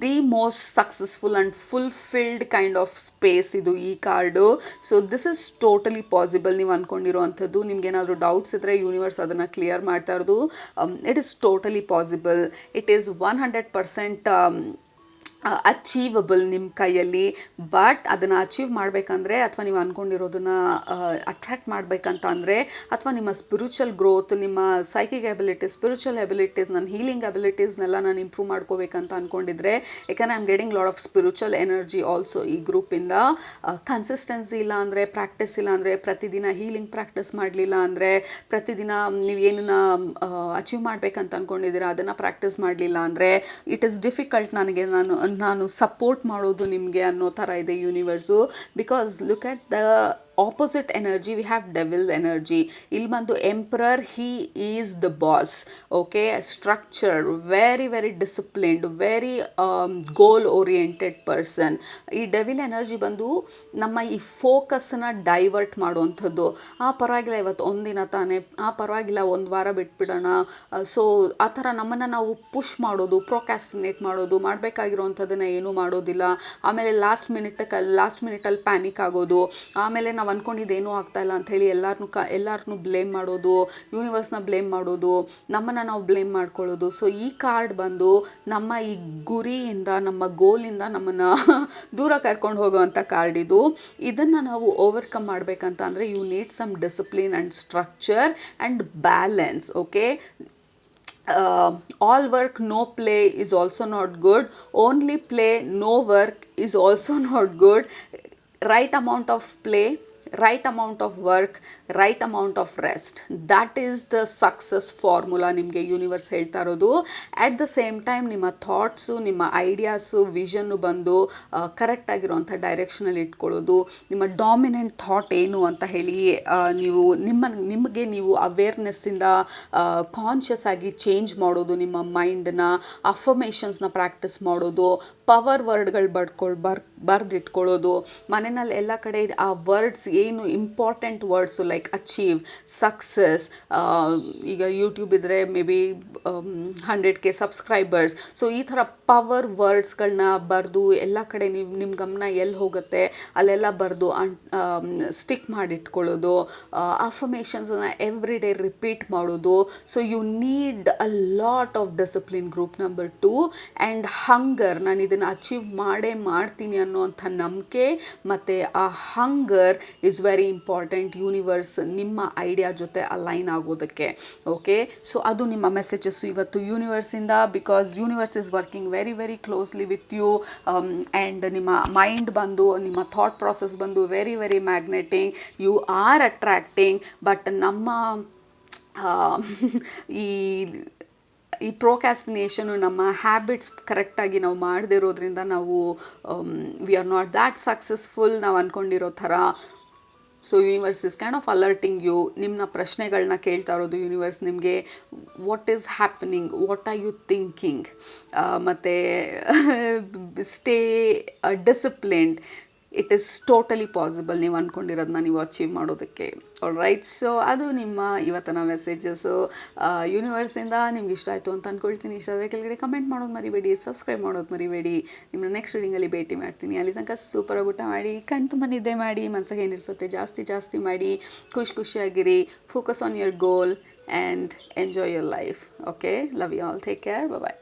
the most successful and fulfilled kind of space ಇದು ಈ card. So this is totally possible. ನೀವು ಅಂದ್ಕೊಂಡಿರುವಂಥದ್ದು, ನಿಮ್ಗೇನಾದರೂ ಡೌಟ್ಸ್ ಇದ್ದರೆ ಯೂನಿವರ್ಸ್ ಅದನ್ನು ಕ್ಲಿಯರ್ ಮಾಡ್ತಾ ಇರೋದು. It is totally possible. It is 100% achievable ನಿಮ್ಮ ಕೈಯಲ್ಲಿ. ಬಟ್ ಅದನ್ನು ಅಚೀವ್ ಮಾಡಬೇಕಂದ್ರೆ ಅಥವಾ ನೀವು ಅಂದ್ಕೊಂಡಿರೋದನ್ನು ಅಟ್ರ್ಯಾಕ್ಟ್ ಮಾಡಬೇಕಂತ ಅಂದರೆ, ಅಥವಾ ನಿಮ್ಮ ಸ್ಪಿರಿಚುವಲ್ ಗ್ರೋತ್, ನಿಮ್ಮ ಸೈಕಿಕ್ ಎಬಿಲಿಟೀಸ್, ಸ್ಪಿರಿಚುವಲ್ ಎಬಿಲಿಟೀಸ್, ನನ್ನ ಹೀಲಿಂಗ್ ಎಬಿಲಿಟೀಸ್ನೆಲ್ಲ ನಾನು ಇಂಪ್ರೂವ್ ಮಾಡ್ಕೋಬೇಕಂತ ಅಂದ್ಕೊಂಡಿದ್ರೆ, ಯಾಕಂದರೆ I am getting lot of spiritual energy also ಈ ಗ್ರೂಪಿಂದ. ಕನ್ಸಿಸ್ಟೆನ್ಸಿ ಇಲ್ಲ ಅಂದರೆ, ಪ್ರಾಕ್ಟೀಸ್ ಇಲ್ಲ ಅಂದರೆ, ಪ್ರತಿದಿನ ಹೀಲಿಂಗ್ ಪ್ರಾಕ್ಟೀಸ್ ಮಾಡಲಿಲ್ಲ ಅಂದರೆ, ಪ್ರತಿದಿನ ನೀವು ಏನನ್ನ ಅಚೀವ್ ಮಾಡಬೇಕಂತ ಅಂದ್ಕೊಂಡಿದ್ದೀರಾ ಅದನ್ನು ಪ್ರಾಕ್ಟೀಸ್ ಮಾಡಲಿಲ್ಲ ಅಂದರೆ, ಇಟ್ ಈಸ್ ಡಿಫಿಕಲ್ಟ್ ನನಗೆ, ನಾನು ಸಪೋರ್ಟ್ ಮಾಡೋದು ನಿಮಗೆ ಅನ್ನೋ ಥರ ಇದೆ universe. Because look at the opposite energy, we have devil energy. ಇಲ್ಲಿ ಬಂದು emperor, he is the boss. Okay, structure, very very disciplined, very goal oriented person. ಈ ಡೆವಿಲ್ ಎನರ್ಜಿ ಬಂದು ನಮ್ಮ ಈ ಫೋಕಸ್ನ ಡೈವರ್ಟ್ ಮಾಡುವಂಥದ್ದು. ಪರವಾಗಿಲ್ಲ ಇವತ್ತು ಒಂದಿನ ತಾನೇ, ಪರವಾಗಿಲ್ಲ ಒಂದು ವಾರ ಬಿಟ್ಬಿಡೋಣ. ಸೊ ಆ ಥರ ನಮ್ಮನ್ನು ನಾವು ಪುಷ್ ಮಾಡೋದು, ಪ್ರೊಕ್ಯಾಸ್ಟಿನೇಟ್ ಮಾಡೋದು, ಮಾಡಬೇಕಾಗಿರೋವಂಥದ್ದನ್ನು ಏನೂ ಮಾಡೋದಿಲ್ಲ. ಆಮೇಲೆ ಲಾಸ್ಟ್ ಮಿನಿಟಲ್ಲಿ ಪ್ಯಾನಿಕ್ ಆಗೋದು. ಆಮೇಲೆ ನಾವು ನಾವು ಅಂದ್ಕೊಂಡಿದ್ದೇನೂ ಆಗ್ತಾಯಿಲ್ಲ ಅಂಥೇಳಿ ಎಲ್ಲರನ್ನೂ ಬ್ಲೇಮ್ ಮಾಡೋದು, ಯೂನಿವರ್ಸ್ನ ಬ್ಲೇಮ್ ಮಾಡೋದು, ನಮ್ಮನ್ನು ನಾವು ಬ್ಲೇಮ್ ಮಾಡ್ಕೊಳ್ಳೋದು. ಸೊ ಈ ಕಾರ್ಡ್ ಬಂದು ನಮ್ಮ ಈ ಗುರಿಯಿಂದ, ನಮ್ಮ ಗೋಲಿಂದ ನಮ್ಮನ್ನು ದೂರ ಕರ್ಕೊಂಡು ಹೋಗೋವಂಥ ಕಾರ್ಡ್ ಇದು. ಇದನ್ನು ನಾವು ಓವರ್ಕಮ್ ಮಾಡಬೇಕಂತ ಅಂದರೆ you need some discipline and structure and balance. Okay, all work no play is also not good, only play no work is also not good. Right amount of play, right amount of work, right amount of rest, that is the success formula ನಿಮಗೆ universe ಹೇಳ್ತಾ ಇರೋದು. At the same time ನಿಮ್ಮ thoughts, ನಿಮ್ಮ ideas, vision ಬಂದು ಕರೆಕ್ಟಾಗಿರುವಂಥ ಡೈರೆಕ್ಷನಲ್ಲಿ ಇಟ್ಕೊಳ್ಳೋದು. ನಿಮ್ಮ dominant thought ಏನು ಅಂತ ಹೇಳಿ ನೀವು ನಿಮಗೆ ನೀವು ಅವೇರ್ನೆಸ್ಸಿಂದ ಕಾನ್ಷಿಯಸ್ ಆಗಿ ಚೇಂಜ್ ಮಾಡೋದು. ನಿಮ್ಮ ಮೈಂಡನ್ನ ಅಫರ್ಮೇಷನ್ಸ್ನ ಪ್ರಾಕ್ಟೀಸ್ ಮಾಡೋದು, ಪವರ್ ವರ್ಡ್ಗಳು ಬರೆದಿಟ್ಕೊಳ್ಳೋದು. ಮನೆಯಲ್ಲಿ ಎಲ್ಲ ಕಡೆ ಆ ವರ್ಡ್ಸ್ ಏನು important words like achieve, success, ಈಗ ಯೂಟ್ಯೂಬ್ ಇದ್ದರೆ may be 100K subscribers. So ಈ ಥರ ಪವರ್ ವರ್ಡ್ಸ್ಗಳನ್ನ ಬರೆದು ಎಲ್ಲ ಕಡೆ ನಿಮ್ಮ ಗಮನ ಎಲ್ಲಿ ಹೋಗುತ್ತೆ ಅಲ್ಲೆಲ್ಲ ಬರೆದು ಸ್ಟಿಕ್ ಮಾಡಿಟ್ಕೊಳ್ಳೋದು. ಅಫರ್ಮೇಷನ್ಸನ್ನು ಎವ್ರಿ ಡೇ ರಿಪೀಟ್ ಮಾಡೋದು. So you need a lot of discipline. Group number 2 and hunger, ನಾನು ಇದನ್ನು ಅಚೀವ್ ಮಾಡ್ತೀನಿ ಅನ್ನೋವಂಥ ನಂಬಿಕೆ ಮತ್ತು ಆ hunger is very important universe ನಿಮ್ಮ ಐಡಿಯಾ ಜೊತೆ ಅಲೈನ್ ಆಗೋದಕ್ಕೆ. ಓಕೆ, ಸೊ ಅದು ನಿಮ್ಮ ಮೆಸೇಜಸ್ಸು ಇವತ್ತು ಯೂನಿವರ್ಸಿಂದ. Because universe is working very very closely with you. And ನಿಮ್ಮ ಮೈಂಡ್ ಬಂದು, ನಿಮ್ಮ ಥಾಟ್ ಪ್ರಾಸೆಸ್ ಬಂದು very very magnetic. You R attracting. But ನಮ್ಮ ಈ ಪ್ರೋಕ್ಯಾಸ್ಟಿನೇಷನು, ನಮ್ಮ ಹ್ಯಾಬಿಟ್ಸ್ ಕರೆಕ್ಟಾಗಿ ನಾವು ಮಾಡದೇ ಇರೋದ್ರಿಂದ ನಾವು we are not that successful ನಾವು ಅಂದ್ಕೊಂಡಿರೋ ಥರ. So universe is kind of alerting you. ನಿಮ್ಮ ಪ್ರಶ್ನೆಗಳನ್ನ ಕೇಳ್ತಾ ಇರೋದು ಯೂನಿವರ್ಸ್ ನಿಮಗೆ. What is happening, what are you thinking, ಮತ್ತು stay disciplined. It is totally possible ನೀವು ಅಂದ್ಕೊಂಡಿರೋದನ್ನ ನೀವು ಅಚೀವ್ ಮಾಡೋದಕ್ಕೆ. ಆಲ್ ರೈಟ್, ಸೊ ಅದು ನಿಮ್ಮ ಇವತ್ತಿನ ಮೆಸೇಜಸ್ಸು ಯೂನಿವರ್ಸಿಂದ. ನಿಮ್ಗೆ ಇಷ್ಟ ಆಯಿತು ಅಂತ ಅಂದ್ಕೊಳ್ತೀನಿ. ಇಷ್ಟ ಆದರೆ ಕೆಳಗಡೆ ಕಮೆಂಟ್ ಮಾಡೋದು ಮರಿಬೇಡಿ, ಸಬ್ಸ್ಕ್ರೈಬ್ ಮಾಡೋದು ಮರಿಬೇಡಿ. ನಿಮ್ಮನ್ನ ನೆಕ್ಸ್ಟ್ ರೀಡಿಂಗಲ್ಲಿ ಭೇಟಿ ಮಾಡ್ತೀನಿ. ಅಲ್ಲಿ ತನಕ ಸೂಪರಾಗಿ ಊಟ ಮಾಡಿ, ಕಣ್ ತುಂಬ ನಿದ್ದೆ ಮಾಡಿ, ಮನಸ್ಸಿಗೆ ಏನಿರಿಸುತ್ತೆ ಜಾಸ್ತಿ ಮಾಡಿ, ಖುಷಿಯಾಗಿರಿ. Focus on your goal and enjoy your life. Okay, love you all. Take care. Bye.